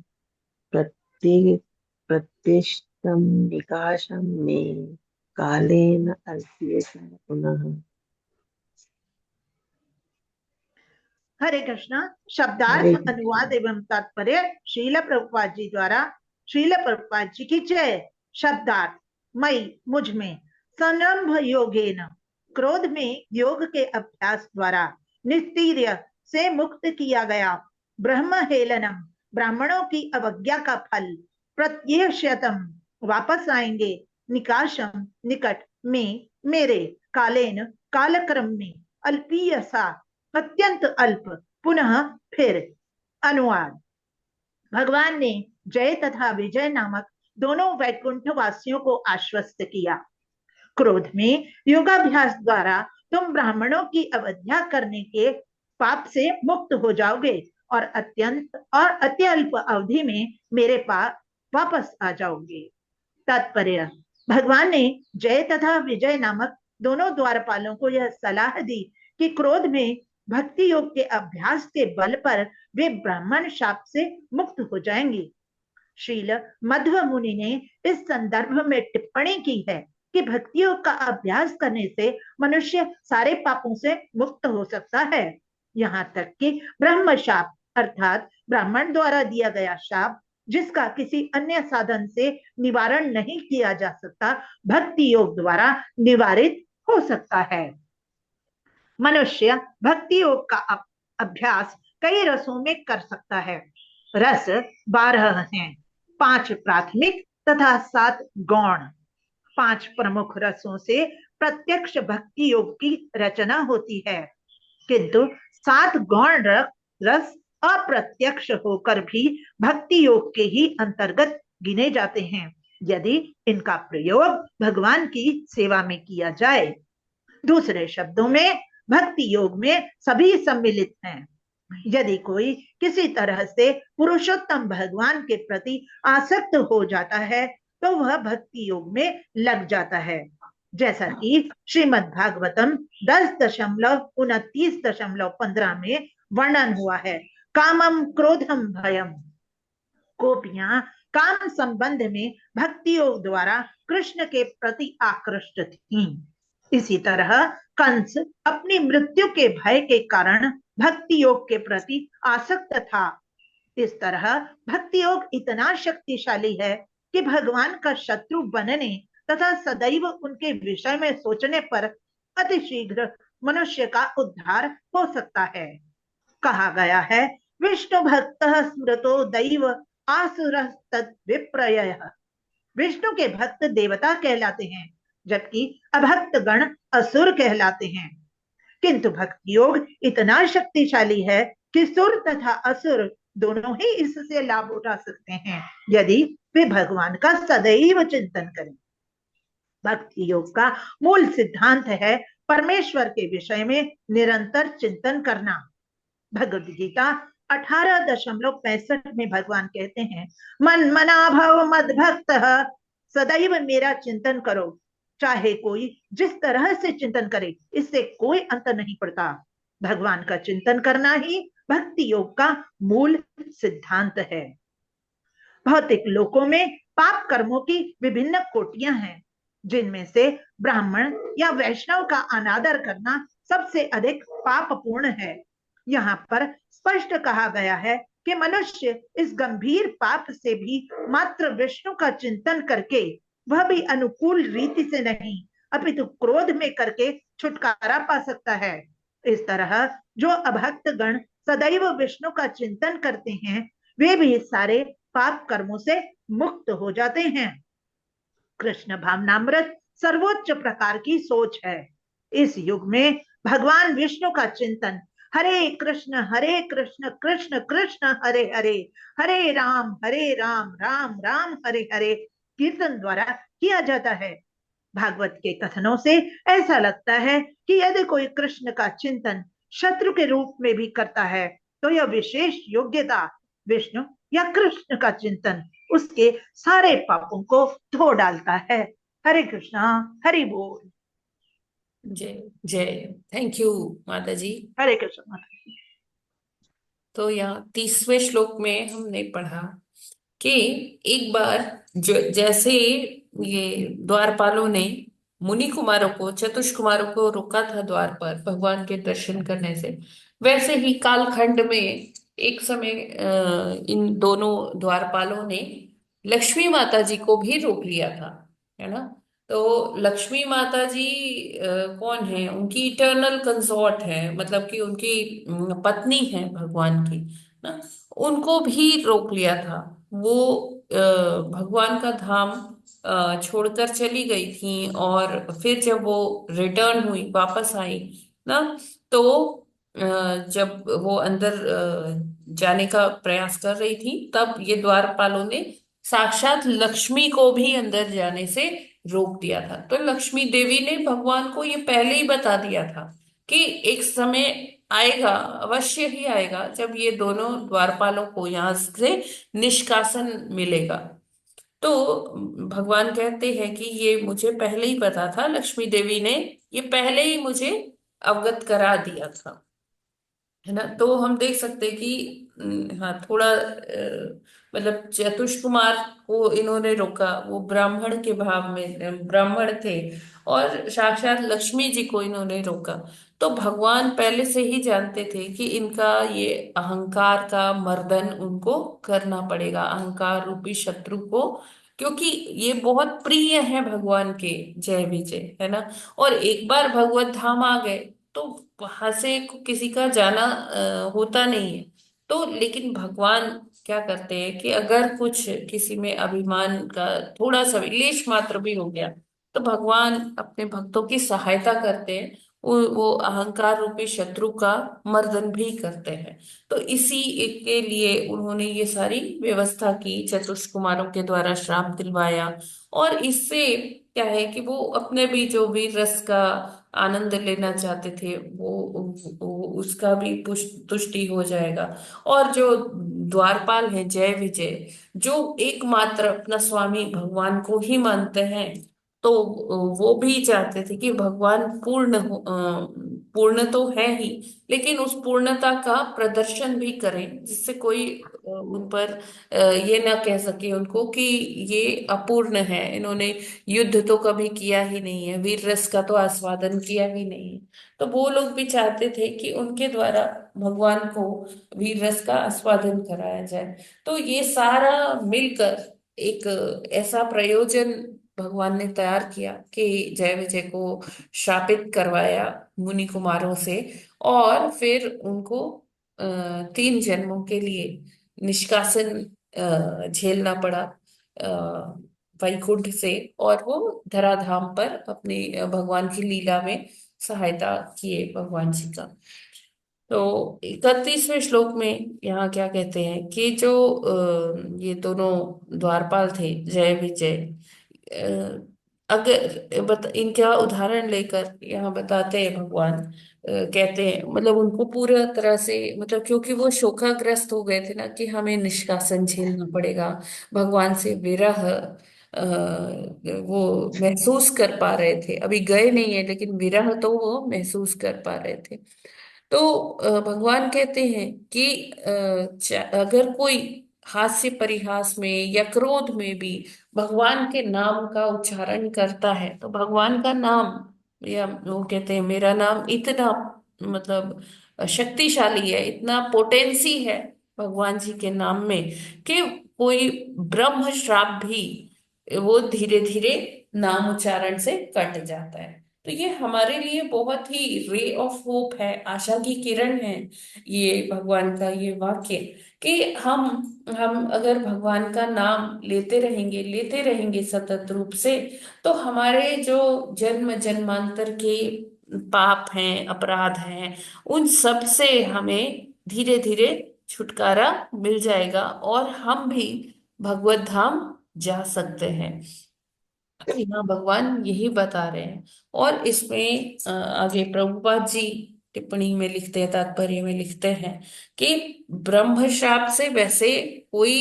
प्रत्येष्यतं निकाशं मे कालेन अल्पीयसा पुनः। हरे कृष्णा। हरे शब्दार्थ कृष्ण। अनुवाद एवं तात्पर्य श्रील प्रभुपाद जी द्वारा। श्रील प्रभुपाद जी की जय। शब्दार्थ। मई मुझ में, संरंभ योगेन क्रोध में योग के अभ्यास द्वारा, निस्तीर्य से मुक्त किया गया, ब्रह्म हेलनम ब्राह्मणों की अवज्ञा का फल, प्रत्यक्षतम वापस आएंगे, निकाशम निकट में, मेरे, कालेन कालक्रम में, अल्पीयसा अत्यंत अल्प, पुनः फिर। अनुवाद। भगवान ने जय तथा विजय नामक दोनों वैकुंठ वासियों को आश्वस्त किया। क्रोध में योगाभ्यास द्वारा तुम ब्राह्मणों की अवज्ञा करने के पाप से मुक्त हो जाओगे और अत्यल्प अवधि में मेरे पास वापस आ जाओगे। तात्पर्य। भगवान ने जय तथा विजय नामक दोनों द्वारपालों को यह सलाह दी कि क्रोध में भक्ति योग के अभ्यास के बल पर वे ब्राह्मण शाप से मुक्त हो जाएंगे। श्रील मध्व मुनि ने इस संदर्भ में टिप्पणी की है कि भक्ति योग का अभ्यास करने से मनुष्य सारे पापों से मुक्त हो सकता है, यहाँ तक कि ब्रह्म शाप अर्थात ब्राह्मण द्वारा दिया गया शाप, जिसका किसी अन्य साधन से निवारण नहीं किया जा सकता, भक्ति योग द्वारा निवारित हो सकता है। मनुष्य भक्ति योग का अभ्यास कई रसों में कर सकता है। रस 12 हैं, 5 प्राथमिक तथा 7 गौण। 5 प्रमुख रसों से प्रत्यक्ष भक्ति योग की रचना होती है, किंतु 7 गौण रस अप्रत्यक्ष होकर भी भक्ति योग के ही अंतर्गत गिने जाते हैं, यदि इनका प्रयोग भगवान की सेवा में किया जाए। दूसरे शब्दों में भक्ति योग में सभी सम्मिलित हैं। यदि कोई किसी तरह से पुरुषोत्तम भगवान के प्रति आसक्त हो जाता है तो वह भक्ति योग में लग जाता है, जैसा कि श्रीमद् भागवतम 10.29.15 में वर्णन हुआ है। कामम क्रोधम भयम। गोपियां काम संबंध में भक्ति योग द्वारा कृष्ण के प्रति आकृष्ट थीं। इसी तरह कंस अपनी मृत्यु के भय के कारण भक्ति योग के प्रति आसक्त था। इस तरह भक्ति योग इतना शक्तिशाली है कि भगवान का शत्रु बनने तथा सदैव उनके विषय में सोचने पर अतिशीघ्र मनुष्य का उद्धार हो सकता है। कहा गया है, विष्णु भक्त स्मृतो दैव आसुर विप्रयः। विष्णु के भक्त देवता कहलाते हैं, जबकि अभक्त गण असुर कहलाते हैं। किंतु भक्ति योग इतना शक्तिशाली है कि सुर तथा असुर दोनों ही इससे लाभ उठा सकते हैं, यदि वे भगवान का सदैव चिंतन करें। भक्ति योग का मूल सिद्धांत है परमेश्वर के विषय में निरंतर चिंतन करना। भगवद गीता 18.65 में भगवान कहते हैं, मन मना भव मद भक्त, सदैव मेरा चिंतन करो। चाहे कोई जिस तरह से चिंतन करे, इससे कोई अंतर नहीं पड़ता। भगवान का चिंतन करना ही भक्ति योग का मूल सिद्धांत है। भौतिक लोकों में पाप कर्मों की विभिन्न कोटियां हैं, जिनमें से ब्राह्मण या वैष्णव का अनादर करना सबसे अधिक पापपूर्ण है। यहाँ पर स्पष्ट कहा गया है कि मनुष्य इस गंभीर पाप से भी मात्र विष्णु का चिंतन करके, वह भी अनुकूल रीति से नहीं अपितु क्रोध में करके छुटकारा पा सकता है। इस तरह जो अभक्त गण सदैव विष्णु का चिंतन करते हैं, वे भी सारे पाप कर्मों से मुक्त हो जाते हैं। कृष्ण भावनामृत सर्वोच्च प्रकार की सोच है। इस युग में भगवान विष्णु का चिंतन हरे कृष्ण कृष्ण कृष्ण हरे हरे, हरे राम राम राम हरे हरे कीर्तन द्वारा किया जाता है। भागवत के कथनों से ऐसा लगता है कि यदि कोई कृष्ण का चिंतन शत्रु के रूप में भी करता है तो यह विशेष योग्यता विष्णु या कृष्ण का चिंतन उसके सारे पापों को धो डालता है। हरे कृष्णा, हरि बोल। जय जय। थैंक यू माता जी। हरे कृष्ण माता जी। तो यहाँ 30वें श्लोक में हमने पढ़ा कि एक बार जैसे ये द्वारपालों ने मुनि कुमारों को, चतुष कुमारों को रोका था द्वार पर भगवान के दर्शन करने से, वैसे ही कालखंड में एक समय इन दोनों द्वारपालों ने लक्ष्मी माता जी को भी रोक लिया था, है ना। तो लक्ष्मी माता जी कौन है? उनकी इटर्नल कंसॉर्ट है, मतलब कि उनकी पत्नी है भगवान की ना। उनको भी रोक लिया था। वो भगवान का धाम छोड़कर चली गई थी, और फिर जब वो रिटर्न हुई, वापस आई ना, तो जब वो अंदर जाने का प्रयास कर रही थी, तब ये द्वारपालों ने साक्षात लक्ष्मी को भी अंदर जाने से रोक दिया था। तो लक्ष्मी देवी ने भगवान को ये पहले ही बता दिया था कि एक समय आएगा, अवश्य ही आएगा, जब ये दोनों द्वारपालों को यहाँ से निष्कासन मिलेगा। तो भगवान कहते हैं कि ये मुझे पहले ही पता था, लक्ष्मी देवी ने ये पहले ही मुझे अवगत करा दिया था, है ना। तो हम देख सकते हैं कि हाँ, थोड़ा मतलब चतुष कुमार को इन्होंने रोका, वो ब्राह्मण के भाव में ब्राह्मण थे, और साक्षात लक्ष्मी जी को इन्होंने रोका। तो भगवान पहले से ही जानते थे कि इनका ये अहंकार का मर्दन उनको करना पड़ेगा, अहंकार रूपी शत्रु को, क्योंकि ये बहुत प्रिय है भगवान के जय विजय, है ना। और एक बार भगवत धाम आ गए तो वहां से किसी का जाना होता नहीं है। तो लेकिन भगवान क्या करते हैं कि अगर कुछ किसी में अभिमान का थोड़ा सा भी लेश मात्र भी हो गया, तो भगवान अपने भक्तों की सहायता करते हैं, वो अहंकार रूपी शत्रु का मर्दन भी करते हैं। तो इसी एक के लिए उन्होंने ये सारी व्यवस्था की, चतुष कुमारों के द्वारा श्राप दिलवाया, और इससे क्या है कि वो अपने भी जो भी रस का आनंद लेना चाहते थे, वो उसका भी तुष्टि हो जाएगा। और जो द्वारपाल है जय विजय, जो एकमात्र अपना स्वामी भगवान को ही मानते हैं, तो वो भी चाहते थे कि भगवान पूर्ण तो है ही, लेकिन उस पूर्णता का प्रदर्शन भी करें, जिससे कोई उन पर ये ना कह सके उनको कि ये अपूर्ण है, इन्होंने युद्ध तो कभी किया ही नहीं है, वीर रस का तो आस्वादन किया ही नहीं है। तो वो लोग भी चाहते थे कि उनके द्वारा भगवान को वीर रस का आस्वादन कराया जाए। तो ये सारा मिलकर एक ऐसा प्रयोजन भगवान ने तैयार किया कि जय विजय को शापित करवाया मुनि कुमारों से, और फिर उनको 3 जन्मों के लिए निष्कासन झेलना पड़ा वैकुंठ से, और वो धराधाम पर अपने भगवान की लीला में सहायता किए भगवान जी का। तो 31वें श्लोक में यहाँ क्या कहते हैं कि जो ये दोनों द्वारपाल थे जय विजय, अगर इनका उदाहरण लेकर यहाँ बताते हैं भगवान, कहते हैं मतलब उनको पूरा तरह से, मतलब क्योंकि वो शोकाग्रस्त हो गए थे ना कि हमें निष्कासन झेलना पड़ेगा, भगवान से विरह वो महसूस कर पा रहे थे, अभी गए नहीं है लेकिन विरह तो वो महसूस कर पा रहे थे। तो भगवान कहते हैं कि अगर कोई हास्य परिहास में या क्रोध में भी भगवान के नाम का उच्चारण करता है, तो भगवान का नाम, या वो कहते हैं मेरा नाम इतना मतलब शक्तिशाली है, इतना पोटेंसी है भगवान जी के नाम में, कि कोई ब्रह्म श्राप भी वो धीरे धीरे नाम उच्चारण से कट जाता है। तो ये हमारे लिए बहुत ही रे ऑफ होप है, आशा की किरण है, ये भगवान का ये वाक्य, कि हम अगर भगवान का नाम लेते रहेंगे सतत रूप से, तो हमारे जो जन्म जन्मांतर के पाप हैं, अपराध हैं, उन सब से हमें धीरे धीरे छुटकारा मिल जाएगा, और हम भी भगवत धाम जा सकते हैं। तो यहाँ भगवान यही बता रहे हैं। और इसमें आगे प्रभुपाद जी टिप्पणी में लिखते हैं, तात्पर्य में लिखते हैं कि ब्रह्म श्राप से वैसे कोई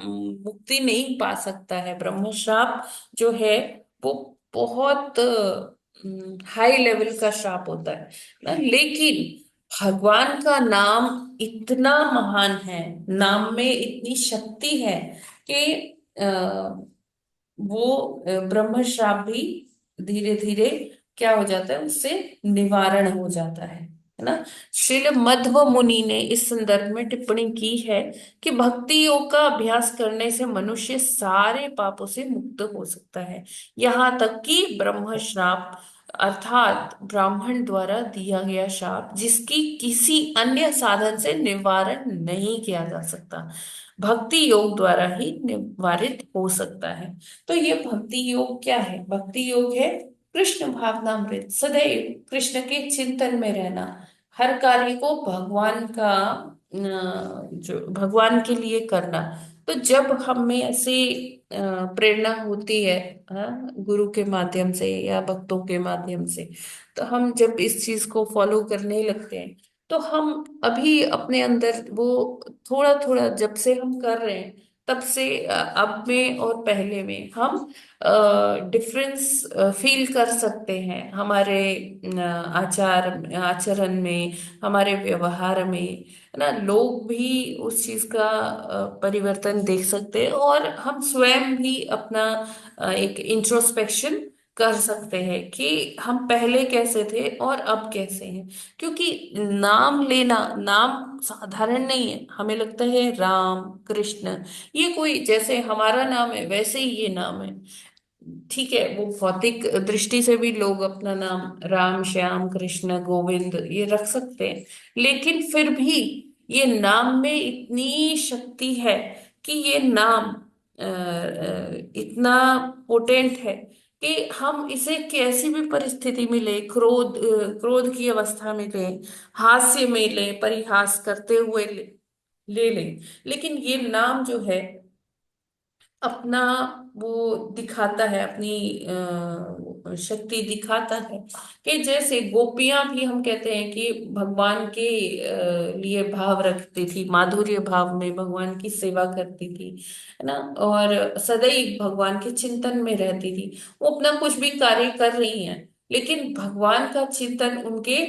मुक्ति नहीं पा सकता है। ब्रह्म श्राप जो है वो बहुत हाई लेवल का श्राप होता है ना, लेकिन भगवान का नाम इतना महान है, नाम में इतनी शक्ति है कि वो ब्रह्म श्राप भी धीरे धीरे क्या हो जाता है, उससे निवारण हो जाता है ना। श्रील मध्व मुनि ने इस संदर्भ में टिप्पणी की है कि भक्ति योग का अभ्यास करने से मनुष्य सारे पापों से मुक्त हो सकता है, यहाँ तक कि ब्रह्म श्राप अर्थात ब्राह्मण द्वारा दिया गया शाप जिसकी किसी अन्य साधन से निवारण नहीं किया जा सकता, भक्ति योग द्वारा ही निवारित हो सकता है। तो ये भक्ति योग क्या है? भक्ति योग है कृष्ण भावनामृत, सदैव कृष्ण के चिंतन में रहना, हर कार्य को भगवान का जो भगवान के लिए करना। तो जब हमें ऐसी प्रेरणा होती है, गुरु के माध्यम से या भक्तों के माध्यम से, तो हम जब इस चीज को फॉलो करने लगते हैं तो हम अभी अपने अंदर वो थोड़ा थोड़ा जब से हम कर रहे हैं तब से अब में और पहले में हम डिफरेंस फील कर सकते हैं हमारे आचरण में, हमारे व्यवहार में, है ना। लोग भी उस चीज का परिवर्तन देख सकते हैं और हम स्वयं भी अपना एक इंट्रोस्पेक्शन कर सकते हैं कि हम पहले कैसे थे और अब कैसे हैं। क्योंकि नाम लेना, नाम साधारण नहीं है। हमें लगता है राम कृष्ण ये कोई जैसे हमारा नाम है वैसे ही ये नाम है, ठीक है। वो भौतिक दृष्टि से भी लोग अपना नाम राम श्याम कृष्ण गोविंद ये रख सकते हैं, लेकिन फिर भी ये नाम में इतनी शक्ति है कि ये नाम इतना पोटेंट है कि हम इसे कैसी भी परिस्थिति में ले, क्रोध की अवस्था में ले, हास्य में ले, परिहास करते हुए ले लें, लेकिन ये नाम जो है अपना वो दिखाता है, अपनी शक्ति दिखाता है। कि जैसे गोपियां भी हम कहते हैं कि भगवान के लिए भाव रखती थी, माधुर्य भाव में भगवान की सेवा करती थी, है ना, और सदैव भगवान के चिंतन में रहती थी। वो अपना कुछ भी कार्य कर रही हैं लेकिन भगवान का चिंतन उनके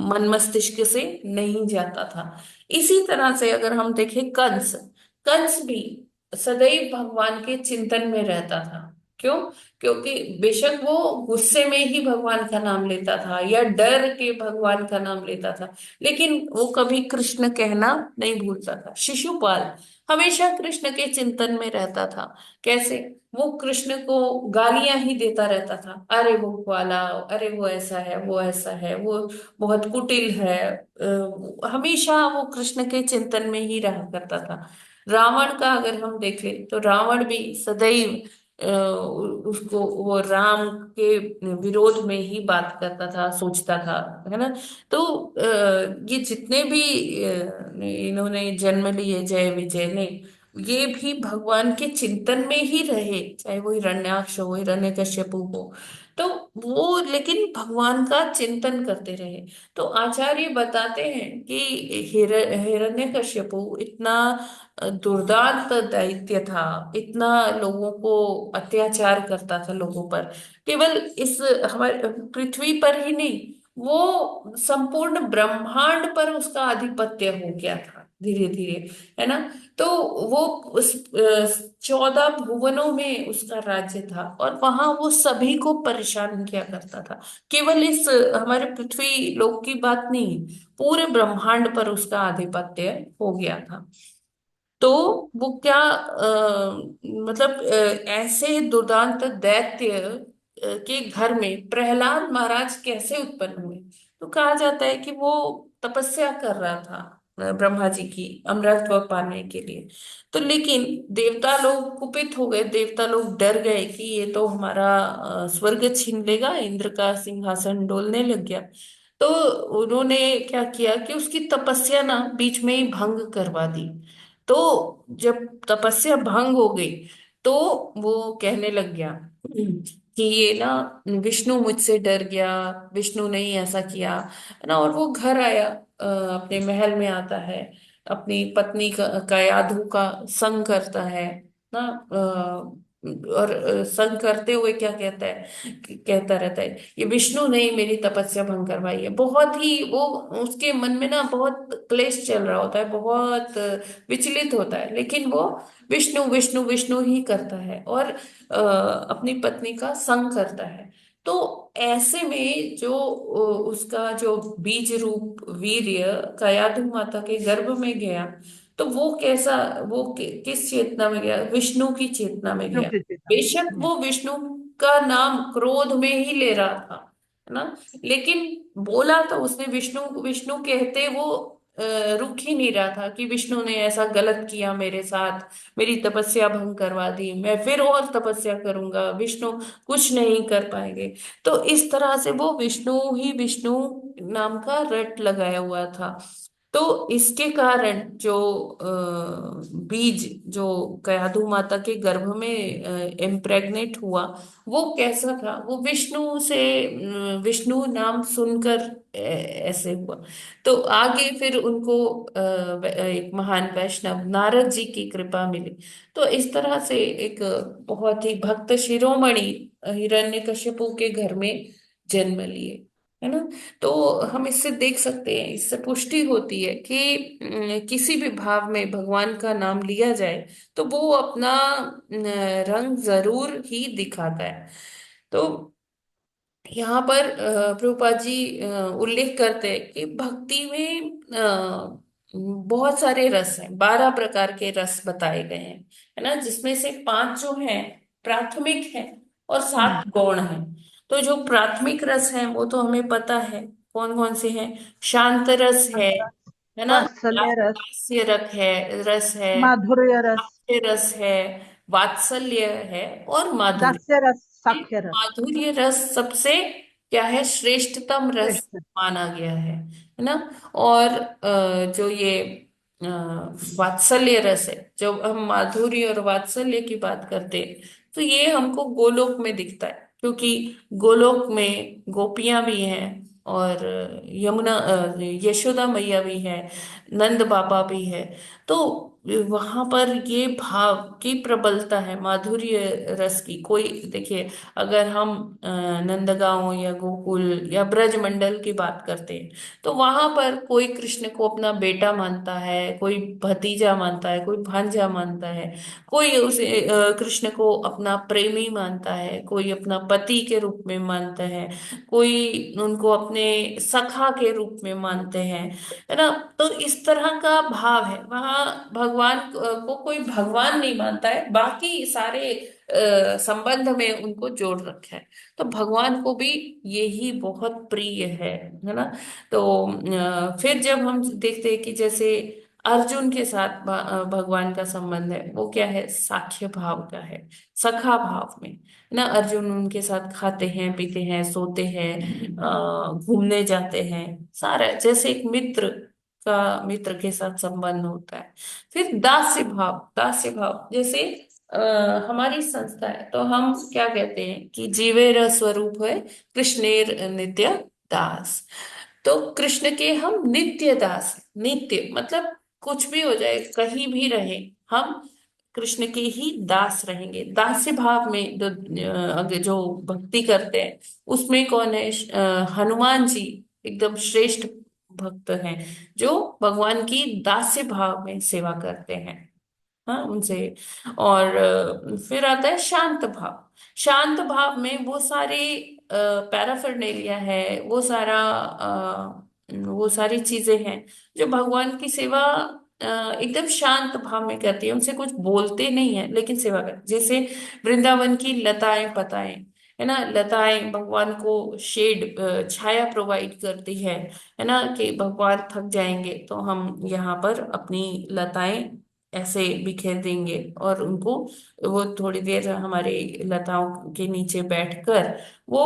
मन मस्तिष्क से नहीं जाता था। इसी तरह से अगर हम देखें कंस, कंस भी सदैव भगवान के चिंतन में रहता था। क्यों? क्योंकि बेशक वो गुस्से में ही भगवान का नाम लेता था या डर के भगवान का नाम लेता था, लेकिन वो कभी कृष्ण कहना नहीं भूलता था। शिशुपाल हमेशा कृष्ण के चिंतन में रहता था। कैसे? वो कृष्ण को गालियां ही देता रहता था, अरे वो ग्वाला, अरे वो ऐसा है, वो ऐसा है, वो बहुत कुटिल है। हमेशा वो कृष्ण के चिंतन में ही रहा करता था। रावण का अगर हम देखें तो रावण भी सदैव उसको वो राम के विरोध में ही बात करता था, सोचता था, है ना। तो ये जितने भी इन्होंने जन्म लिए जय विजय ने, ये भी भगवान के चिंतन में ही रहे, चाहे वो हिरण्याक्ष हो, हिरण्यकश्यपु हो, तो वो लेकिन भगवान का चिंतन करते रहे। तो आचार्य बताते हैं कि हिरण्यकश्यपु इतना दुर्दांत दैत्य था, इतना लोगों को अत्याचार करता था लोगों पर, केवल इस हमारे पृथ्वी पर ही नहीं, वो संपूर्ण ब्रह्मांड पर उसका आधिपत्य हो गया था धीरे धीरे, है ना। तो वो उस 14 भुवनों में उसका राज्य था और वहां वो सभी को परेशान किया करता था। केवल इस हमारे पृथ्वी लोक की बात नहीं, पूरे ब्रह्मांड पर उसका आधिपत्य हो गया था। तो वो क्या मतलब ऐसे दुर्दांत दैत्य के घर में प्रहलाद महाराज कैसे उत्पन्न हुए? तो कहा जाता है कि वो तपस्या कर रहा था ब्रह्मा जी की अमरत्व पाने के लिए। तो लेकिन देवता लोग कुपित हो गए, देवता लोग डर गए कि ये तो हमारा स्वर्ग छीन लेगा, इंद्र का सिंहासन डोलने लग गया। तो उन्होंने क्या किया कि उसकी तपस्या ना बीच में ही भंग करवा दी। तो जब तपस्या भंग हो गई तो वो कहने लग गया कि ये ना विष्णु मुझसे डर गया, विष्णु ने ही ऐसा किया, है ना। और वो घर आया, अपने महल में आता है, अपनी पत्नी का यादू का संग करता है ना। और संग करते हुए क्या कहता है, कहता रहता है ये विष्णु ने ही मेरी तपस्या भंग करवाई है। बहुत ही वो उसके मन में ना बहुत क्लेश चल रहा होता है, बहुत विचलित होता है, लेकिन वो विष्णु विष्णु विष्णु ही करता है और अपनी पत्नी का संग करता है। तो ऐसे में जो उसका जो बीज रूप वीर्य कयाधु माता के गर्भ में गया, तो वो कैसा, वो किस चेतना में गया? विष्णु की चेतना में गया। बेशक वो विष्णु का नाम क्रोध में ही ले रहा था, है ना। लेकिन बोला तो उसने विष्णु विष्णु कहते वो रुक ही नहीं रहा था कि विष्णु ने ऐसा गलत किया मेरे साथ, मेरी तपस्या भंग करवा दी, मैं फिर और तपस्या करूंगा, विष्णु कुछ नहीं कर पाएंगे। तो इस तरह से वो विष्णु ही विष्णु नाम का रट लगाया हुआ था। तो इसके कारण जो बीज जो कयाधु माता के गर्भ में इम्प्रेग्नेट हुआ, वो कैसा था, वो विष्णु से विष्णु नाम सुनकर ऐसे हुआ। तो आगे फिर उनको एक महान वैष्णव नारद जी की कृपा मिली। तो इस तरह से एक बहुत ही भक्त शिरोमणि हिरण्यकशिपु के घर में जन्म लिए, है ना। तो हम इससे देख सकते हैं, इससे पुष्टि होती है कि किसी भी भाव में भगवान का नाम लिया जाए तो वो अपना रंग जरूर ही दिखाता है। तो यहाँ पर प्रभुपाद जी उल्लेख करते हैं कि भक्ति में बहुत सारे रस हैं, 12 प्रकार के रस बताए गए हैं, है ना, जिसमें से 5 जो हैं प्राथमिक हैं और 7 गौण हैं। तो जो प्राथमिक रस हैं वो तो हमें पता है कौन कौन से हैं। शांत रस है ना, वात्सल्य रस, लास्य रस है, माधुर्य रस, हास्य रस है, वात्सल्य है और माधुर्य। दास्य रस, साख्य रस, माधुर्य रस सबसे क्या है, श्रेष्ठतम रस श्रेष्ठ। माना गया है ना। और जो ये अ, वात्सल्य रस है, जब हम माधुर्य और वात्सल्य की बात करते हैं तो ये हमको गोलोक में दिखता है, क्योंकि गोलोक में गोपियां भी हैं और यशोदा मैया भी है, नंद बाबा भी है। तो वहां पर ये भाव की प्रबलता है माधुर्य रस की। कोई देखिए, अगर हम नंदगांव या गोकुल या ब्रज मंडल की बात करते हैं तो वहां पर कोई कृष्ण को अपना बेटा मानता है, कोई भतीजा मानता है, कोई भांजा मानता है, कोई उसे कृष्ण को अपना प्रेमी मानता है, कोई अपना पति के रूप में मानता है, कोई उनको अपने सखा के रूप में मानते हैं, है ना। तो इस तरह का भाव है वहां। भगवान को कोई भगवान नहीं मानता है, बाकी सारे संबंध में उनको जोड़ रखा है। तो भगवान को भी यही बहुत प्रिय है ना। तो फिर जब हम देखते हैं कि जैसे अर्जुन के साथ भगवान का संबंध है, वो क्या है, साख्य भाव का है, सखा भाव में, है ना। अर्जुन उनके साथ खाते हैं, पीते हैं, सोते हैं, घूमने जाते हैं, सारा जैसे एक मित्र का मित्र के साथ संबंध होता है। फिर दास्य भाव जैसे हमारी संस्था है तो हम क्या कहते हैं कि जीवेर स्वरूप है कृष्णेर नित्य दास। तो कृष्ण के हम नित्य दास हैं। नित्य मतलब कुछ भी हो जाए, कहीं भी रहे, हम कृष्ण के ही दास रहेंगे। दास्य भाव में अगर जो भक्ति करते हैं उसमें कौन है, हनुमान जी एकदम श्रेष्ठ भक्त हैं, जो भगवान की दास्य भाव में सेवा करते हैं, हाँ उनसे। और फिर आता है शांत भाव। शांत भाव में वो सारे पैराफर्नेलिया है, वो सारी चीजें हैं जो भगवान की सेवा एकदम शांत भाव में करती है। उनसे कुछ बोलते नहीं है लेकिन सेवा करते, जैसे वृंदावन की लताएं पताएं, है ना। लताएं भगवान को शेड छाया प्रोवाइड करती है ना, कि भगवान थक जाएंगे तो हम यहाँ पर अपनी लताएं ऐसे बिखेर देंगे और उनको, वो थोड़ी देर हमारे लताओं के नीचे बैठकर वो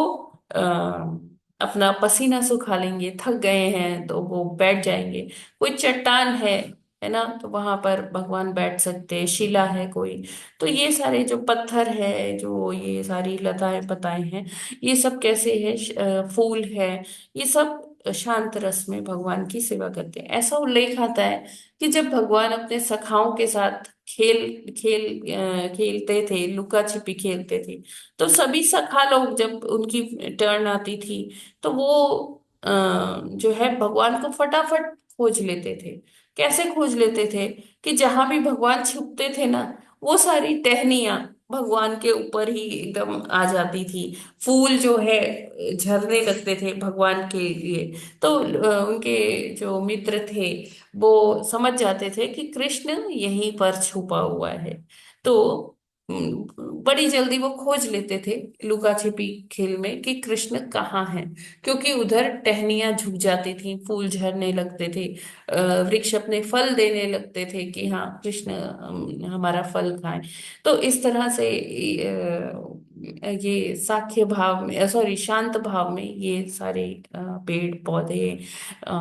अपना पसीना सुखा लेंगे, थक गए हैं तो वो बैठ जाएंगे। कोई चट्टान है ना, तो वहां पर भगवान बैठ सकते हैं। शिला है कोई, तो ये सारे जो पत्थर है, जो ये सारी लताएं पताएं हैं, ये सब कैसे है, फूल है, ये सब शांत रस में भगवान की सेवा करते हैं। ऐसा उल्लेख आता है कि जब भगवान अपने सखाओं के साथ खेलते थे, लुका छिपी खेलते थे, तो सभी सखा लोग जब उनकी टर्न आती थी तो वो जो है भगवान को फटाफट खोज लेते थे। कैसे खोज लेते थे कि जहां भी भगवान छुपते थे ना, वो सारी टहनियां भगवान के ऊपर ही एकदम आ जाती थी। फूल जो है झरने लगते थे भगवान के लिए। तो उनके जो मित्र थे वो समझ जाते थे कि कृष्ण यहीं पर छुपा हुआ है। तो बड़ी जल्दी वो खोज लेते थे लुका छिपी खेल में कि कृष्ण कहाँ है, क्योंकि उधर टहनियां झुक जाती थी, फूल झड़ने लगते थे, वृक्ष अपने फल देने लगते थे कि हाँ कृष्ण हमारा फल खाएं। तो इस तरह से ये साख्य भाव में, सॉरी शांत भाव में ये सारे पेड़ पौधे, अ,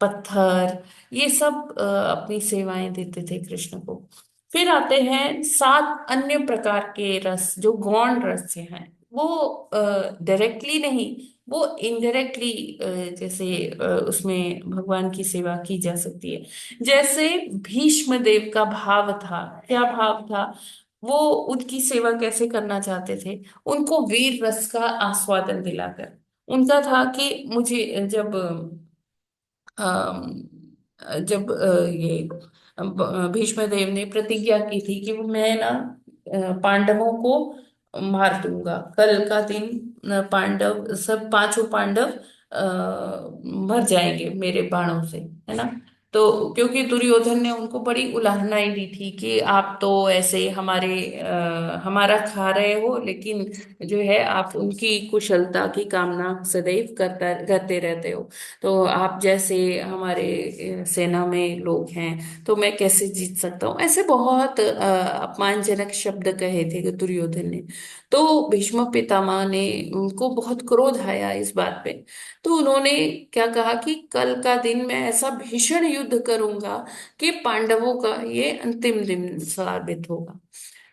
पत्थर, ये सब अपनी सेवाएं देते थे कृष्ण को। फिर आते हैं 7 अन्य प्रकार के रस जो गौण रस से हैं। वो डायरेक्टली नहीं, वो इनडायरेक्टली जैसे उसमें भगवान की सेवा की जा सकती है। जैसे भीष्म देव का भाव था, क्या भाव था? वो उनकी सेवा कैसे करना चाहते थे? उनको वीर रस का आस्वादन दिलाकर। उनका था कि मुझे जब ये भीष्म देव ने प्रतिज्ञा की थी कि वो मैं ना पांडवों को मार दूंगा, कल का दिन पांडव सब 5 पांडव मर जाएंगे मेरे बाणों से, है ना। तो क्योंकि दुर्योधन ने उनको बड़ी उलाहनाएं दी थी कि आप तो ऐसे हमारा खा रहे हो, लेकिन जो है आप उनकी कुशलता की कामना सदैव करते रहते हो। तो आप जैसे हमारे सेना में लोग हैं तो मैं कैसे जीत सकता हूँ, ऐसे बहुत अपमानजनक शब्द कहे थे दुर्योधन ने। तो भीष्म पितामह ने उनको बहुत क्रोध आया इस बात पे। तो उन्होंने क्या कहा कि कल का दिन मैं ऐसा भीषण युद्ध करूंगा कि पांडवों का ये अंतिम दिन साबित होगा।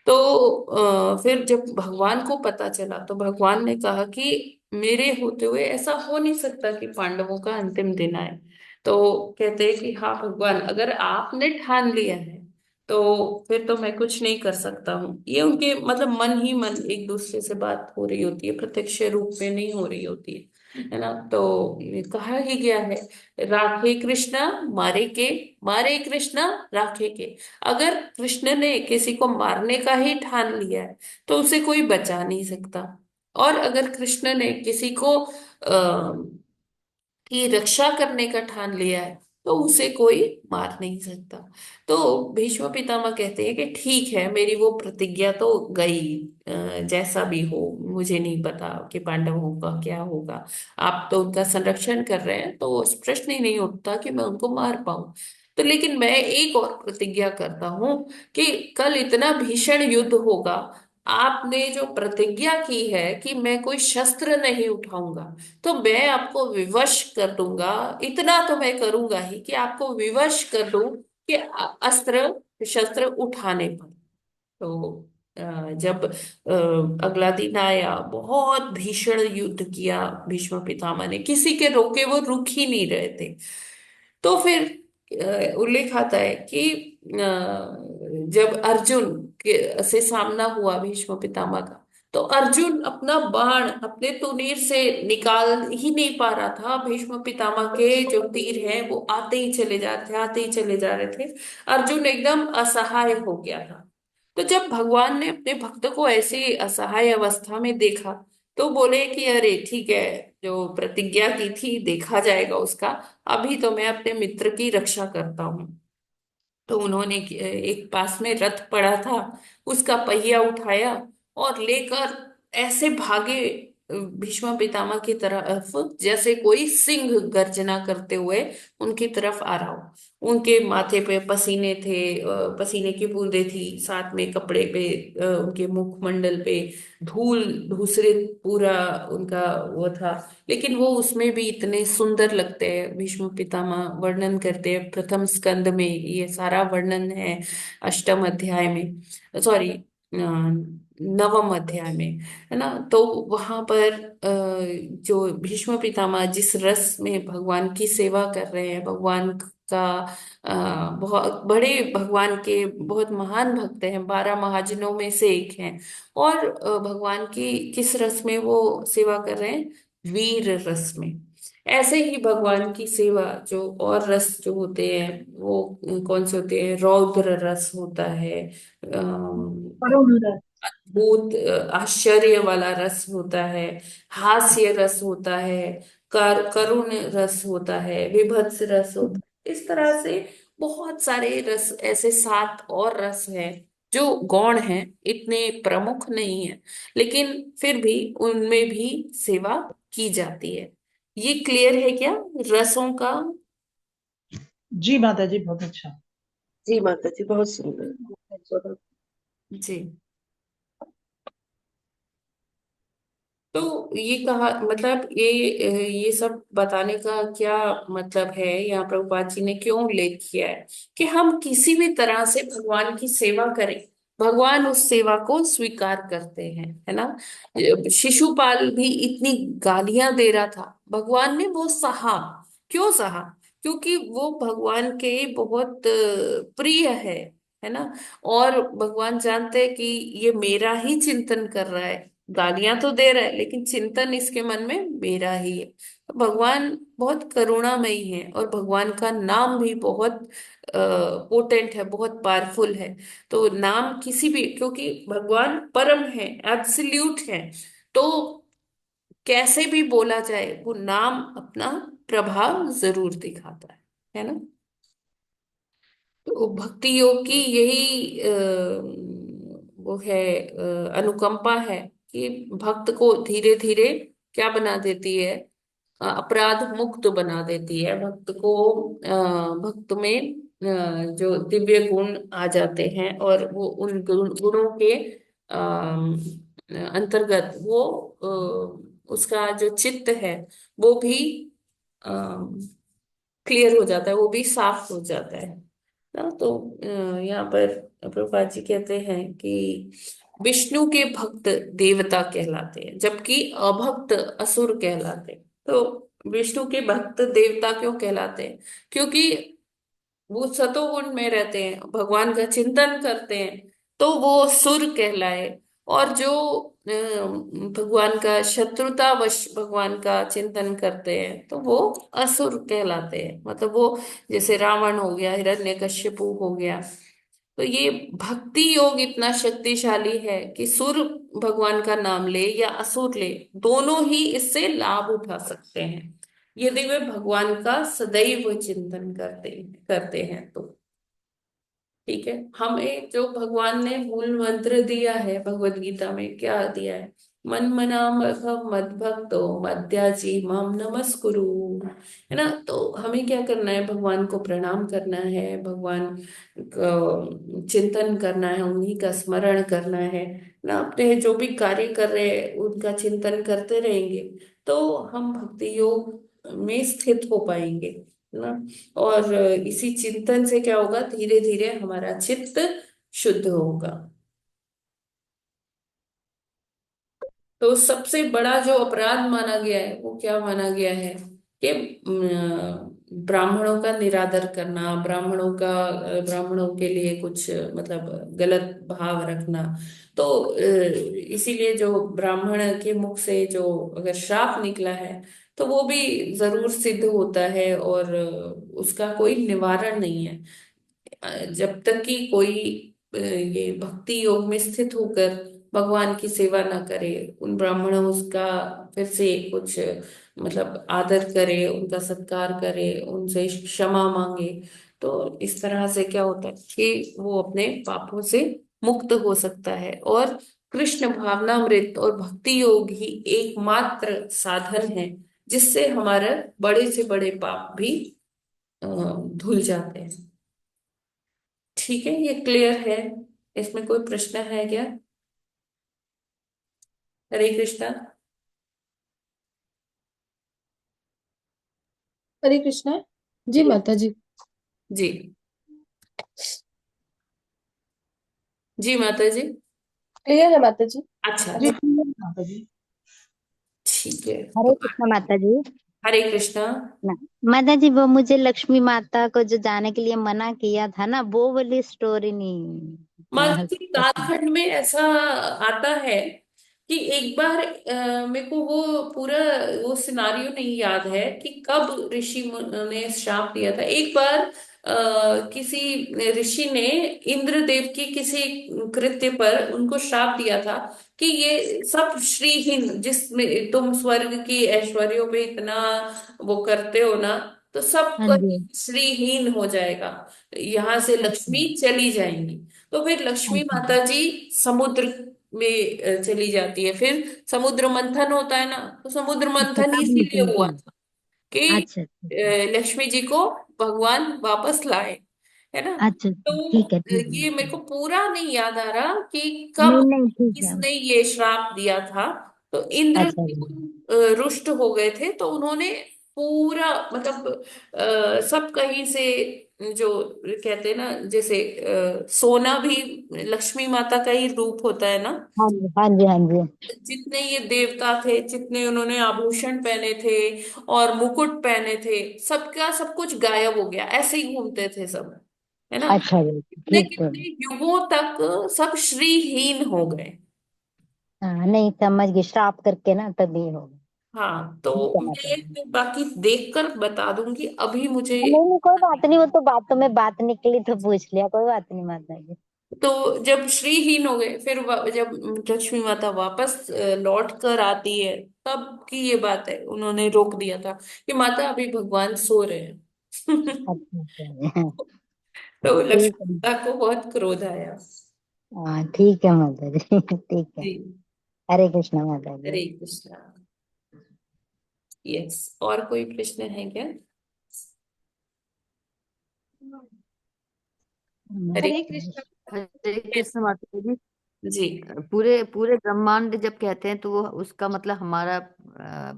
तो फिर जब भगवान को पता चला तो भगवान ने कहा कि मेरे होते हुए ऐसा हो नहीं सकता कि पांडवों का अंतिम दिन आए। तो कहते हैं कि हाँ भगवान, अगर आपने ठान लिया है तो फिर तो मैं कुछ नहीं कर सकता हूँ। ये उनके मतलब मन ही मन एक दूसरे से बात हो रही होती है, प्रत्यक्ष रूप में नहीं हो रही होती है ना। तो ये कहा ही गया है, राखे कृष्णा मारे कृष्णा राखे के। अगर कृष्ण ने किसी को मारने का ही ठान लिया है तो उसे कोई बचा नहीं सकता। और अगर कृष्ण ने किसी को की रक्षा करने का ठान लिया है तो उसे कोई मार नहीं सकता। तो भीष्म पितामह कहते हैं कि ठीक है, मेरी वो प्रतिज्ञा तो गई, जैसा भी हो मुझे नहीं पता कि पांडवों का क्या होगा। आप तो उनका संरक्षण कर रहे हैं तो प्रश्न ही नहीं उठता कि मैं उनको मार पाऊं। तो लेकिन मैं एक और प्रतिज्ञा करता हूं कि कल इतना भीषण युद्ध होगा, आपने जो प्रतिज्ञा की है कि मैं कोई शस्त्र नहीं उठाऊंगा, तो मैं आपको विवश कर दूंगा। इतना तो मैं करूंगा ही कि आपको विवश कर दूं कि अस्त्र शस्त्र उठाने पर। तो जब अगला दिन आया, बहुत भीषण युद्ध किया भीष्म पितामह ने, किसी के रोके वो रुक ही नहीं रहे थे। तो फिर उल्लेख आता है कि जब अर्जुन के से सामना हुआ भीष्म पितामह का, तो अर्जुन अपना बाण अपने तुनीर से निकाल ही नहीं पा रहा था। भीष्म पितामह के जो तीर हैं वो आते ही चले जाते, आते ही चले जा रहे थे। अर्जुन एकदम असहाय हो गया था। तो जब भगवान ने अपने भक्त को ऐसी असहाय अवस्था में देखा तो बोले कि अरे ठीक है, जो प्रतिज्ञा की थी देखा जाएगा उसका, अभी तो मैं अपने मित्र की रक्षा करता हूँ। तो उन्होंने एक पास में रथ पड़ा था, उसका पहिया उठाया और लेकर ऐसे भागे भीष्म पितामह की तरफ जैसे कोई सिंह गर्जना करते हुए उनकी तरफ आ रहा हो। उनके माथे पे पसीने थे, पसीने की बूंदें थी, साथ में कपड़े पे उनके मुखमंडल पे धूल धूसरित पूरा उनका वो था। लेकिन वो उसमें भी इतने सुंदर लगते हैं। भीष्म पितामह वर्णन करते हैं, प्रथम स्कंद में ये सारा वर्णन है, अष्टम अध्याय में, सॉरी नवम अध्याय में, है ना। तो वहां पर जो भीष्म पितामह जिस रस में भगवान की सेवा कर रहे हैं, भगवान का बहुत बड़े, भगवान के बहुत महान भक्त हैं, 12 महाजनों में से एक हैं। और भगवान की किस रस में वो सेवा कर रहे हैं? वीर रस में। ऐसे ही भगवान की सेवा जो और रस जो होते हैं वो कौन से होते हैं? रौद्र रस होता है, अद्भुत आश्चर्य वाला रस होता है, हास्य रस होता है, करुण रस होता है, विभत्स रस होता है। इस तरह से बहुत सारे रस, ऐसे 7 और रस हैं जो गौण हैं इतने प्रमुख नहीं है, लेकिन फिर भी उनमें भी सेवा की जाती है। ये क्लियर है क्या रसों का? जी माता जी, बहुत अच्छा। जी माता जी, बहुत सुंदर। जी। तो ये कहा मतलब ये सब बताने का क्या मतलब है, यहाँ प्रभुपाद जी ने क्यों उल्लेख किया है कि हम किसी भी तरह से भगवान की सेवा करें, भगवान उस सेवा को स्वीकार करते हैं, है ना। शिशुपाल भी इतनी गालियां दे रहा था, भगवान ने वो सहा। क्यों सहा? क्योंकि वो भगवान के बहुत प्रिय है ना। और भगवान जानते हैं कि ये मेरा ही चिंतन कर रहा है, गालियां तो दे रहा है लेकिन चिंतन इसके मन में मेरा ही है। तो भगवान बहुत करुणामयी है और भगवान का नाम भी बहुत पोटेंट है, बहुत पावरफुल है। तो नाम किसी भी, क्योंकि भगवान परम है, एब्सोल्यूट है, तो कैसे भी बोला जाए वो नाम अपना प्रभाव जरूर दिखाता है ना। तो भक्ति योग की यही वो है, अनुकंपा है कि भक्त को धीरे धीरे क्या बना देती है, अपराध मुक्त बना देती है भक्त को। भक्त में जो दिव्य गुण आ जाते हैं और वो उन गुणों के अंतर्गत वो उसका जो चित्त है वो भी क्लियर हो जाता है, वो भी साफ हो जाता है ना। तो यहाँ पर प्रभुपाद जी कहते हैं कि विष्णु के भक्त देवता कहलाते हैं जबकि अभक्त असुर कहलाते हैं। तो विष्णु के भक्त देवता क्यों कहलाते हैं? क्योंकि वो सतोगुण में रहते हैं, भगवान का चिंतन करते हैं, तो वो सुर कहलाए। और जो भगवान का शत्रुतावश भगवान का चिंतन करते हैं तो वो असुर कहलाते हैं। मतलब वो जैसे रावण हो गया, हिरण्यकश्यपु हो गया। तो ये भक्ति योग इतना शक्तिशाली है कि सुर भगवान का नाम ले या असुर ले, दोनों ही इससे लाभ उठा सकते हैं यदि वे भगवान का सदैव चिंतन करते हैं तो। ठीक है, हमें जो भगवान ने मूल मंत्र दिया है भगवत गीता में, क्या दिया है? मन मना मद भक्तो मद्याजी माम नमस्कुरु, है ना। तो हमें क्या करना है? भगवान को प्रणाम करना है, भगवान का चिंतन करना है, उन्हीं का स्मरण करना है ना। अपने जो भी कार्य कर रहे हैं उनका चिंतन करते रहेंगे तो हम भक्ति योग में स्थित हो पाएंगे ना। और इसी चिंतन से क्या होगा, धीरे धीरे हमारा चित्त शुद्ध होगा। तो सबसे बड़ा जो अपराध माना गया है वो क्या माना गया है कि ब्राह्मणों का निरादर करना, ब्राह्मणों के लिए कुछ मतलब गलत भाव रखना। तो इसीलिए जो ब्राह्मण के मुख से जो अगर श्राप निकला है तो वो भी जरूर सिद्ध होता है और उसका कोई निवारण नहीं है। जब तक कि कोई ये भक्ति योग में स्थित होकर भगवान की सेवा ना करे, उन ब्राह्मणों उसका फिर से कुछ मतलब आदर करे, उनका सत्कार करे, उनसे क्षमा मांगे, तो इस तरह से क्या होता है कि वो अपने पापों से मुक्त हो सकता है। और कृष्ण भावनामृत और भक्ति योग ही एकमात्र साधन है जिससे हमारे बड़े से बड़े पाप भी धुल जाते हैं। ठीक है, ये क्लियर है? इसमें कोई प्रश्न है क्या? हरे कृष्णा। हरे कृष्णा। जी माता जी। जी जी माता जी। क्लियर है माता जी। अच्छा जी अच्छा, माता जी। ठीक है। हरे कृष्णा माता जी। हरे कृष्णा। माता जी, वो मुझे लक्ष्मी माता को जो जाने के लिए मना किया था ना, वो वाली स्टोरी नहीं माता जी, पता। कालखंड में ऐसा आता है कि एक बार मेरे को वो पूरा वो सिनारियो नहीं याद है कि कब ऋषि ने श्राप दिया था। एक बार किसी ऋषि ने इंद्रदेव की किसी कृत्य पर उनको श्राप दिया था कि ये सब श्रीहीन, जिसमें तुम स्वर्ग की ऐश्वर्यों पे इतना वो करते हो ना, तो सब हाँ जी। श्रीहीन हो जाएगा, यहाँ से अच्छा लक्ष्मी चली जाएंगी। तो फिर लक्ष्मी अच्छा माता जी समुद्र में चली जाती है। फिर समुद्र मंथन होता है ना, तो समुद्र अच्छा, मंथन तब इसीलिए हुआ निकलती है। था कि अच्छा अच्छा लक्ष्मी जी को भगवान वापस लाए, है ना। अच्छा तो अच्छा, ठीक है ठीक ये मेरे है। को पूरा नहीं याद आ रहा कि नहीं कब नहीं ठीक है। किसने ये श्राप दिया था। तो इंद्र अच्छा जी। रुष्ट हो गए थे, तो उन्होंने पूरा मतलब सब कहीं से जो कहते हैं ना, जैसे सोना भी लक्ष्मी माता का ही रूप होता है ना। हाँ जी हाँ जी हाँ जी। जितने ये देवता थे, जितने उन्होंने आभूषण पहने थे और मुकुट पहने थे, सबका सब कुछ गायब हो गया, ऐसे ही घूमते थे सब, है ना। अच्छा जी कितने ठीक है। कितने युगों तक सब श्रीहीन हो गए। हाँ नहीं समझ गई, श्राप करके ना तभी होगा। हाँ, तो ठीक है माता जी। मैं बाकी देखकर बता दूंगी, अभी मुझे। नहीं नहीं कोई बात नहीं, वो तो बातों में बात निकली तो पूछ लिया, कोई बात नहीं माता जी। तो जब श्रीहीन हो गए, फिर जब लक्ष्मी माता वापस लौट कर आती है, तब की ये बात है, उन्होंने रोक दिया था कि माता अभी भगवान सो रहे हैं। अच्छा अच्छा। तो लक्ष्मी ठीक है। माता को बहुत क्रोध आया। हाँ ठीक है माता जी। ठीक है। जी। हरे कृष्णा माता जी। हरे कृष्णा। यस, और कोई प्रश्न है क्या? हरे हरे कृष्ण। हरे कृष्ण माता जी। जी। पूरे पूरे ब्रह्मांड जब कहते हैं तो वो उसका मतलब हमारा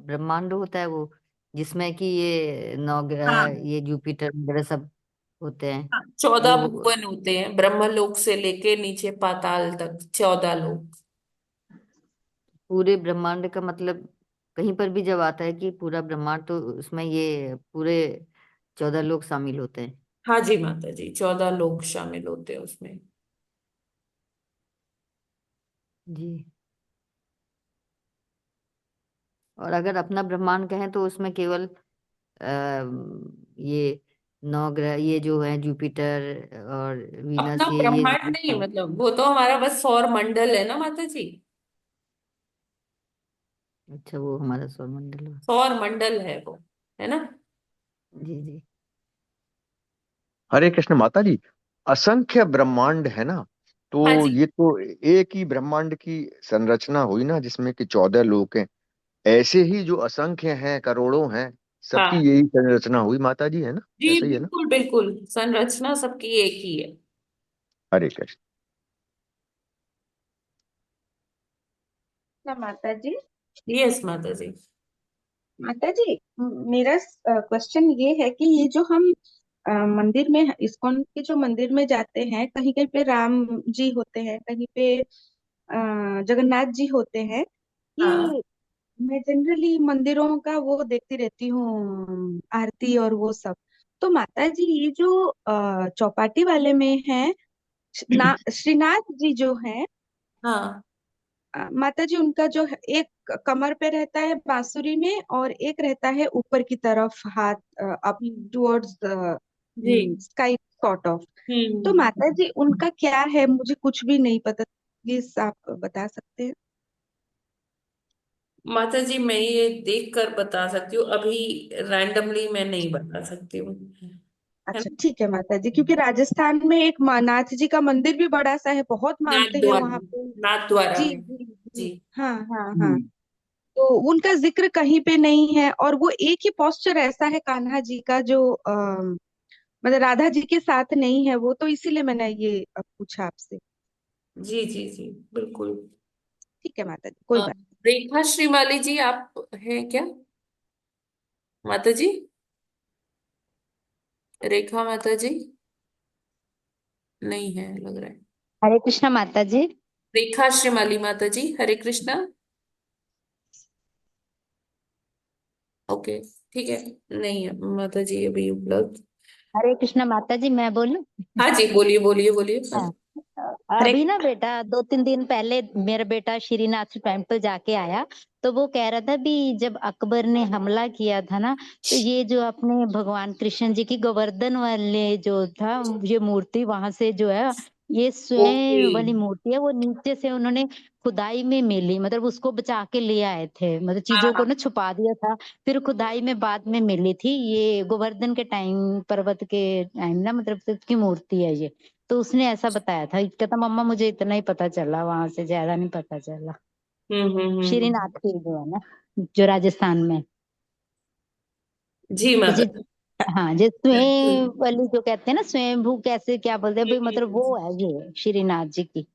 ब्रह्मांड होता है वो, जिसमें कि ये नवग्रह, हाँ ये जुपिटर वगैरह सब होते हैं। 14 वो भुवन होते हैं, ब्रह्मलोक से लेके नीचे पाताल तक 14 लोक। पूरे ब्रह्मांड का मतलब कहीं पर भी जब आता है कि पूरा ब्रह्मांड, तो उसमें ये पूरे 14 लोग शामिल होते हैं। हाँ जी माता जी, 14 लोग शामिल होते हैं उसमें। जी। और अगर अपना ब्रह्मांड कहें तो उसमें केवल ये नौ ग्रह, ये जो है जुपिटर और अपना वीनस, ब्रह्मांड ये नहीं, मतलब वो तो हमारा बस सौर मंडल है ना माता जी। अच्छा वो हमारा सौरमंडल है। सौर मंडल है वो, है ना। जी जी। हरे कृष्ण माता जी। असंख्य ब्रह्मांड है ना, तो हाँ जी। ये तो एक ही ब्रह्मांड की संरचना हुई ना, जिसमें कि 14 लोक हैं। ऐसे ही जो असंख्य हैं, करोड़ों हैं, सबकी हाँ यही संरचना हुई माता जी, है ना? जी, ऐसा ही है ना? बिल्कुल बिल्कुल, संरचना सबकी एक ही है। हरे कृष्ण। ना माता जी। यस माता जी। माता जी, मेरा क्वेश्चन ये है कि ये जो हम मंदिर में, इस्कॉन के जो मंदिर में जाते हैं, कहीं कहीं पे राम जी होते हैं, कहीं पे जगन्नाथ जी होते हैं। हाँ ये मैं जनरली मंदिरों का वो देखती रहती हूँ, आरती और वो सब। तो माता जी, ये जो चौपाटी वाले में है, श्रीनाथ जी जो है, हाँ। माता जी उनका जो है, एक कमर पे रहता है बांसुरी में, और एक रहता है ऊपर की तरफ, हाथ अप हम्म, टुवर्ड्स जी। Sky sort of. तो हम्म। माता जी उनका क्या है, मुझे कुछ भी नहीं पता, प्लीज आप बता सकते हैं? माता जी मैं ये देख कर बता सकती हूँ, अभी रैंडमली मैं नहीं बता सकती हूँ, है अच्छा ना। ठीक है माता जी, क्योंकि राजस्थान में एक नाथ जी का मंदिर भी बड़ा सा है, बहुत नाथ मानते हैं द्वारा, वहां पे। नाथ द्वारा जी में। जी जी। जी। हाँ हाँ हाँ। हम्म। तो उनका जिक्र कहीं पे नहीं है, और वो एक ही पोस्चर ऐसा है कान्हा जी का जो मतलब राधा जी के साथ नहीं है वो, तो इसीलिए मैंने ये पूछा आपसे। जी जी जी, बिल्कुल। ठीक है माता जी, कोई अ, बात। रेखा श्रीमाली जी आप हैं क्या माता जी? रेखा माता जी नहीं है लग रहा है। हरे कृष्णा माता जी। रेखा श्रीमाली माता जी, हरे कृष्णा। ओके, ठीक है, नहीं है माता जी अभी उपलब्ध। हरे कृष्णा माता जी, मैं बोलूं? हाँ जी, बोलिए बोलिए बोलिए। हाँ। हरे। अभी ना बेटा 2-3 दिन पहले मेरा बेटा श्रीनाथ टेम्पल जाके आया, तो वो कह रहा था भी जब अकबर ने हमला किया था ना, तो ये जो अपने भगवान कृष्ण जी की गोवर्धन वाले जो था, ये मूर्ति वहां से जो है ये ओके। स्वयं वाली मूर्ति है, वो नीचे से उन्होंने खुदाई में मिली, मतलब उसको बचा के ले आए थे, मतलब चीजों को हाँ ना छुपा दिया था, फिर खुदाई में बाद में मिली थी। ये गोवर्धन के टाइम, पर्वत के टाइम ना, मतलब की मूर्ति है ये। तो उसने ऐसा बताया था, कहता मम्मा मुझे इतना ही पता चला, वहां से ज्यादा नहीं पता चला। श्रीनाथ की जो है ना, जो राजस्थान में, जी तो माता। हाँ, जो स्वयं वाली जो कहते हैं ना, स्वयंभू कैसे क्या बोलते हैं भाई, मतलब वो है ये श्रीनाथ जी की।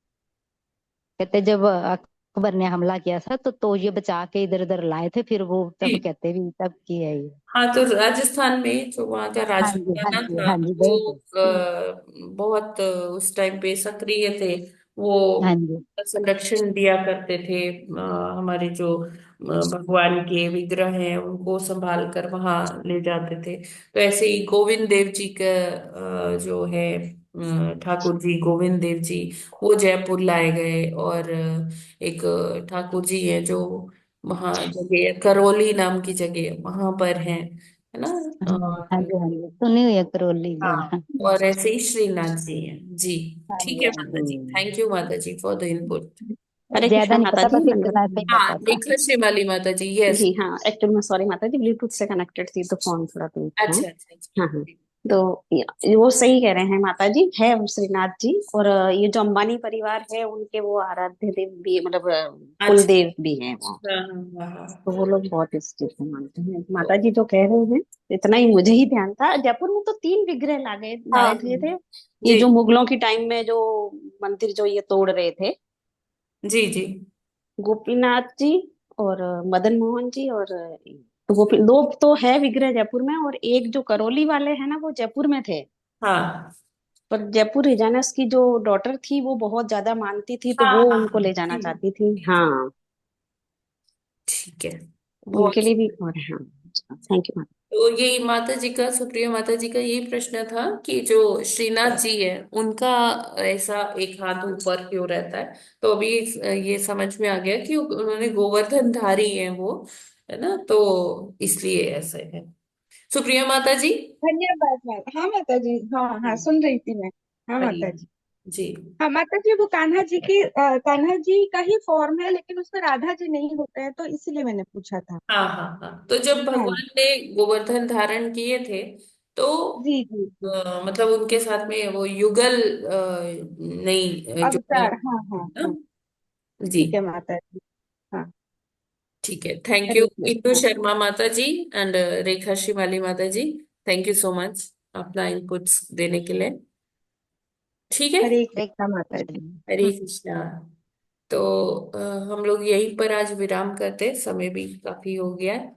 कहते जब अकबर ने हमला किया था तो ये बचा के इधर उधर लाए थे, फिर वो तब जी कहते भी तब की है ये। हाँ, तो राजस्थान में जो वहाँ का हाँ जी, हाँ राजघराना जी, था हाँ जी, वो गए थे। बहुत उस टाइम पे सक्रिय थे। वो हाँ जी। संरक्षण दिया करते थे। हमारे जो भगवान के विग्रह हैं उनको संभाल कर वहां ले जाते थे। तो ऐसे ही गोविंद देव जी का जो है ठाकुर जी गोविंद देव जी, वो जयपुर लाए गए। और एक ठाकुर जी है जो वहाँ जगह है, करौली नाम की जगह वहां पर है ना। हाँ हाँ और जी, हाँ जी, सुनी हुई है करौली हाँ, जगह। और ऐसे ही श्रीनाथ जी हैं जी। हाँ ठीक जी, है हाँ माता जी, जी। थैंक यू माता जी फॉर द इनपुट। हरे ज्यादा कृष्णा नहीं माता पता, जी, बस दंडवत इतना सा ही हाँ, पता था। रेखा श्रीमाली माता जी, यस। जी हाँ, एक्चुअली में सॉरी माता जी, ब्लूटूथ से कनेक्टेड थी तो फोन थोड़ा दूर था। अच्छा अच्छा अच्छा। हाँ हाँ, तो वो सही कह रहे हैं माता जी, है वो श्रीनाथ जी। और ये जो अंबानी परिवार है उनके वो आराध्य देव भी, मतलब कुल अच्छा। देव भी हैं वो। हाँ हाँ हाँ हाँ। तो वो लोग बहुत इस चीज को मानते हैं। माता जी जो कह रहे हैं, इतना ही मुझे ही ध्यान था। जयपुर में तो 3 विग्रह लाए हाँ लाए थे, ये जी जो मुगलों की टाइम में जो मंदिर जो ये तोड़ रहे थे, जी जी। गोपीनाथ जी और मदन मोहन जी। और तो गोपी दो तो है विग्रह जयपुर में, और एक जो करौली वाले हैं ना वो जयपुर में थे। हाँ पर जयपुर रिजानस की जो डॉटर थी वो बहुत ज्यादा मानती थी, तो हाँ वो हाँ उनको हाँ, ले जाना जी चाहती थी। जी जी। हाँ, ठीक है, उनके बहुत। लिए भी। और हाँ, थैंक यू। तो ये माता जी का, सुप्रिया माता जी का यही प्रश्न था कि जो श्रीनाथ जी है उनका ऐसा एक हाथ ऊपर क्यों रहता है। तो अभी ये समझ में आ गया कि उन्होंने गोवर्धन धारी है वो, है ना, तो इसलिए ऐसे है। सुप्रिया माता जी। धन्यवाद माता। हाँ माता जी, हाँ हाँ, हम्म, सुन रही थी मैं। हाँ हरी माता जी। जी। हाँ माता जी, वो कान्हा जी की कान्हा जी का ही फॉर्म है, लेकिन उसमें राधा जी नहीं होते हैं, तो इसीलिए मैंने पूछा था। हाँ हाँ हाँ, तो जब हाँ भगवान ने गोवर्धन धारण किए थे तो जी जी जी। मतलब उनके साथ में वो युगल नहीं जो है अवतार, हाँ हाँ ना। हाँ। जी ठीक है माता जी। हाँ। ठीक है, थैंक यू हरे इंदु कृष्णा। शर्मा माता जी एंड रेखा श्रीमाली माता जी। थैंक यू सो मच अपना इनपुट्स देने के लिए। ठीक है। हरे कृष्णा माता जी। हरे कृष्णा। तो हम लोग यहीं पर आज विराम करते हैं, समय भी काफी हो गया है।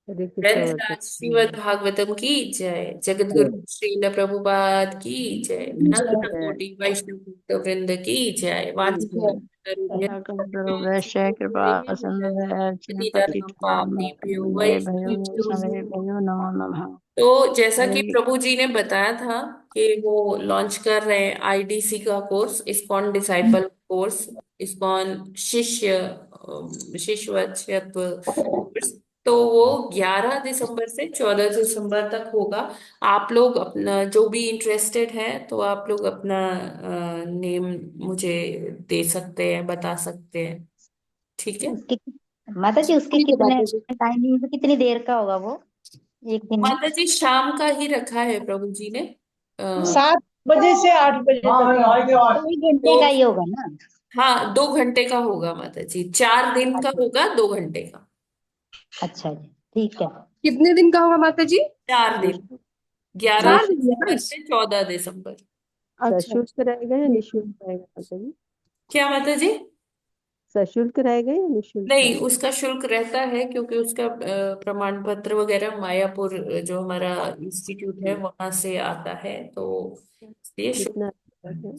हरे कृष्णा माता ग्रंथराज श्रीमद् जी। भागवतम की जय, जगत गुरु श्रील प्रभुपाद की जय, अनंत जय कोटि वैष्णव भक्त वृंद की जय। वांछित करो वैश्य कृपा सिंधु पतित पावनेभ्यो पावनेभ्यो वैष्णवेभ्यो वैष्णवेभ्यो नमो नमः। तो जैसा कि हरे प्रभु जी ने बताया था कि वो लॉन्च कर रहे हैं आईडीसी का course, ISKCON disciple course, ISKCON शिष्यत्व कोर्स। तो वो 11 दिसंबर से 14 दिसंबर तक होगा। आप लोग अपना जो भी इंटरेस्टेड है तो आप लोग अपना नेम मुझे दे सकते हैं, बता सकते हैं। ठीक है उसके माता जी, उसके ठीक है कितने माता जी। टाइमिंग, कितनी देर का होगा वो एक दिन में? माता जी, शाम का ही रखा है प्रभु जी ने। 7 बजे से 8 बजे तक। तो 1 घंटे तो का ही होगा ना? हाँ, 2 घंटे का होगा माता जी, 4 दिन का अच्छा होगा, 2 घंटे का। अच्छा जी, ठीक है। कितने दिन का होगा माता जी? 4 दिन, ग्यारह 4 दिन दिसंबर बस? से 14 दिसंबर। अच्छा सशुल्क अच्छा, रहेगा या ठीक है। निःशुल्क रहेगा माता जी? क्या माता जी? सशुल्क रहेगा या निःशुल्क नहीं, रहेगा? उसका शुल्क रहता है क्योंकि उसका प्रमाण पत्र वगैरह मायापुर जो हमारा इंस्टीट्यूट है वहां से आता है, तो ये शुल्क कितना रहेगा?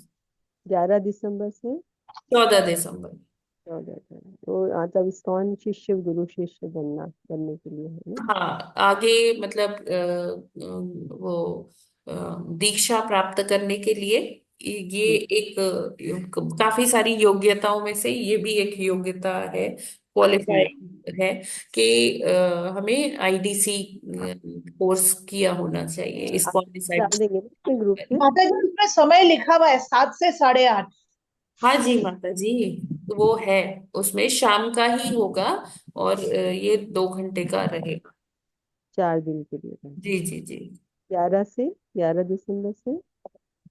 11 दिसंबर से 14 दिसंबर। 14 तो मतलब इस्कॉन शिष्य गुरु शिष्य बनने के लिए है ना? हाँ, आगे मतलब वो दीक्षा प्राप्त करने के लिए ये एक काफी सारी योग्यताओं में से ये भी एक योग्यता है क्वालिफाई है कि हमें आईडीसी कोर्स किया होना चाहिए। आप इसको डिसाइड डाल देंगे ना अपने ग्रुप पे। माता जी उसमें समय लिखा हुआ है 7 से 8:30। हाँ जी माता जी, वो है, उसमें शाम का ही होगा और ये 2 घंटे का रहेगा। 4 दिन के लिए है। जी जी जी। 11 दिसंबर से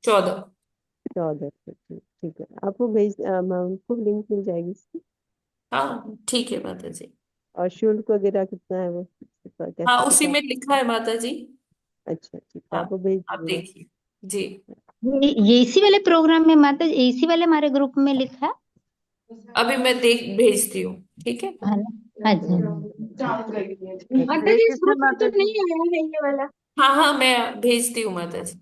14। 14 तक। ठीक है, आपको उनको लिंक मिल जाएगी इसकी। हाँ ठीक है माता जी। और शुल्क वगैरह कितना है वो हाँ कैसे उसी पता? में लिखा है माता जी। अच्छा ठीक है, हाँ आपको भेज आप दीजिएगा। देखिए जी। ये इसी वाले प्रोग्राम में माता जी, इसी वाले हमारे ग्रुप में लिखा है। अभी मैं भेजती हूँ, ठीक है। है ना? अच्छा। माता हरे जी इस कृष्ण ग्रुप में तो माता जी। नहीं आया है ये वाला। हाँ हाँ मैं भेजती हूँ माता जी।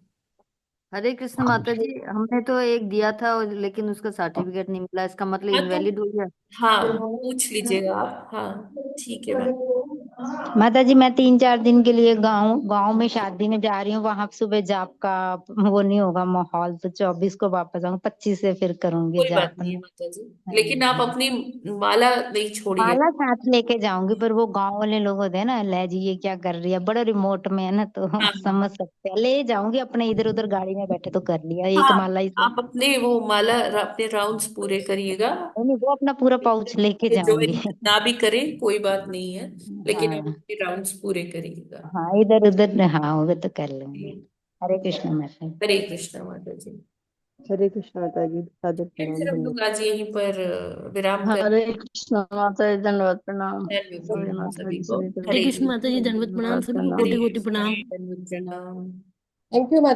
हरे कृष्ण माता जी, हमने तो एक दिया था लेकिन उसका सर्टिफिकेट नहीं मिला, इसका मतलब हाँ तो इनवैलिड हो गया। हाँ पूछ लीजिएगा आप, हाँ ठीक है मैम। माता जी मैं 3-4 दिन के लिए गांव में शादी में जा रही हूँ, वहां सुबह जाप का वो नहीं होगा माहौल, तो 24 को वापस आऊंगी, 25 से फिर करूंगी कोई बात जाप नहीं है ना। माता जी, लेकिन आप अपनी माला नहीं छोड़िए। माला साथ लेके जाऊंगी, पर वो गांव वाले लोग होते हैं ना, ले जी ये क्या कर रही है, बड़ा रिमोट में है ना, तो हाँ समझ सकते हैं। ले जाऊंगी अपने, इधर उधर गाड़ी में बैठे तो कर लिया एक हाँ, माला ही सही। आप अपने वो माला अपने राउंड्स पूरे करिएगा। नहीं, वो अपना पूरा पाउच लेके जाऊंगी। ज्वाइन ना भी करें कोई बात नहीं है, लेकिन आप हाँ अपने राउंड्स पूरे करिएगा। हाँ, इधर उधर हाँ होगा तो कर लूंगी। हरे कृष्ण माता जी। हरे कृष्णा माता जी। हरे कृष्ण माता जी, सादर प्रणाम, फिर हम धन्यवाद। लोग आज यहीं पर विराम कर। हरे कृष्ण माता जी, धन्यवाद प्रणाम। धन्यवाद सभी प्रणाम माता सभी जी, को। सभी हरे हरे कृष्ण माता जी, कृष्ण। दंडवत प्रणाम, धन्यवाद सभी को प्रणाम। कोटि हरे कोटि कृष्ण प्रणाम। धन्यवाद प्रणाम। थैंक यू माता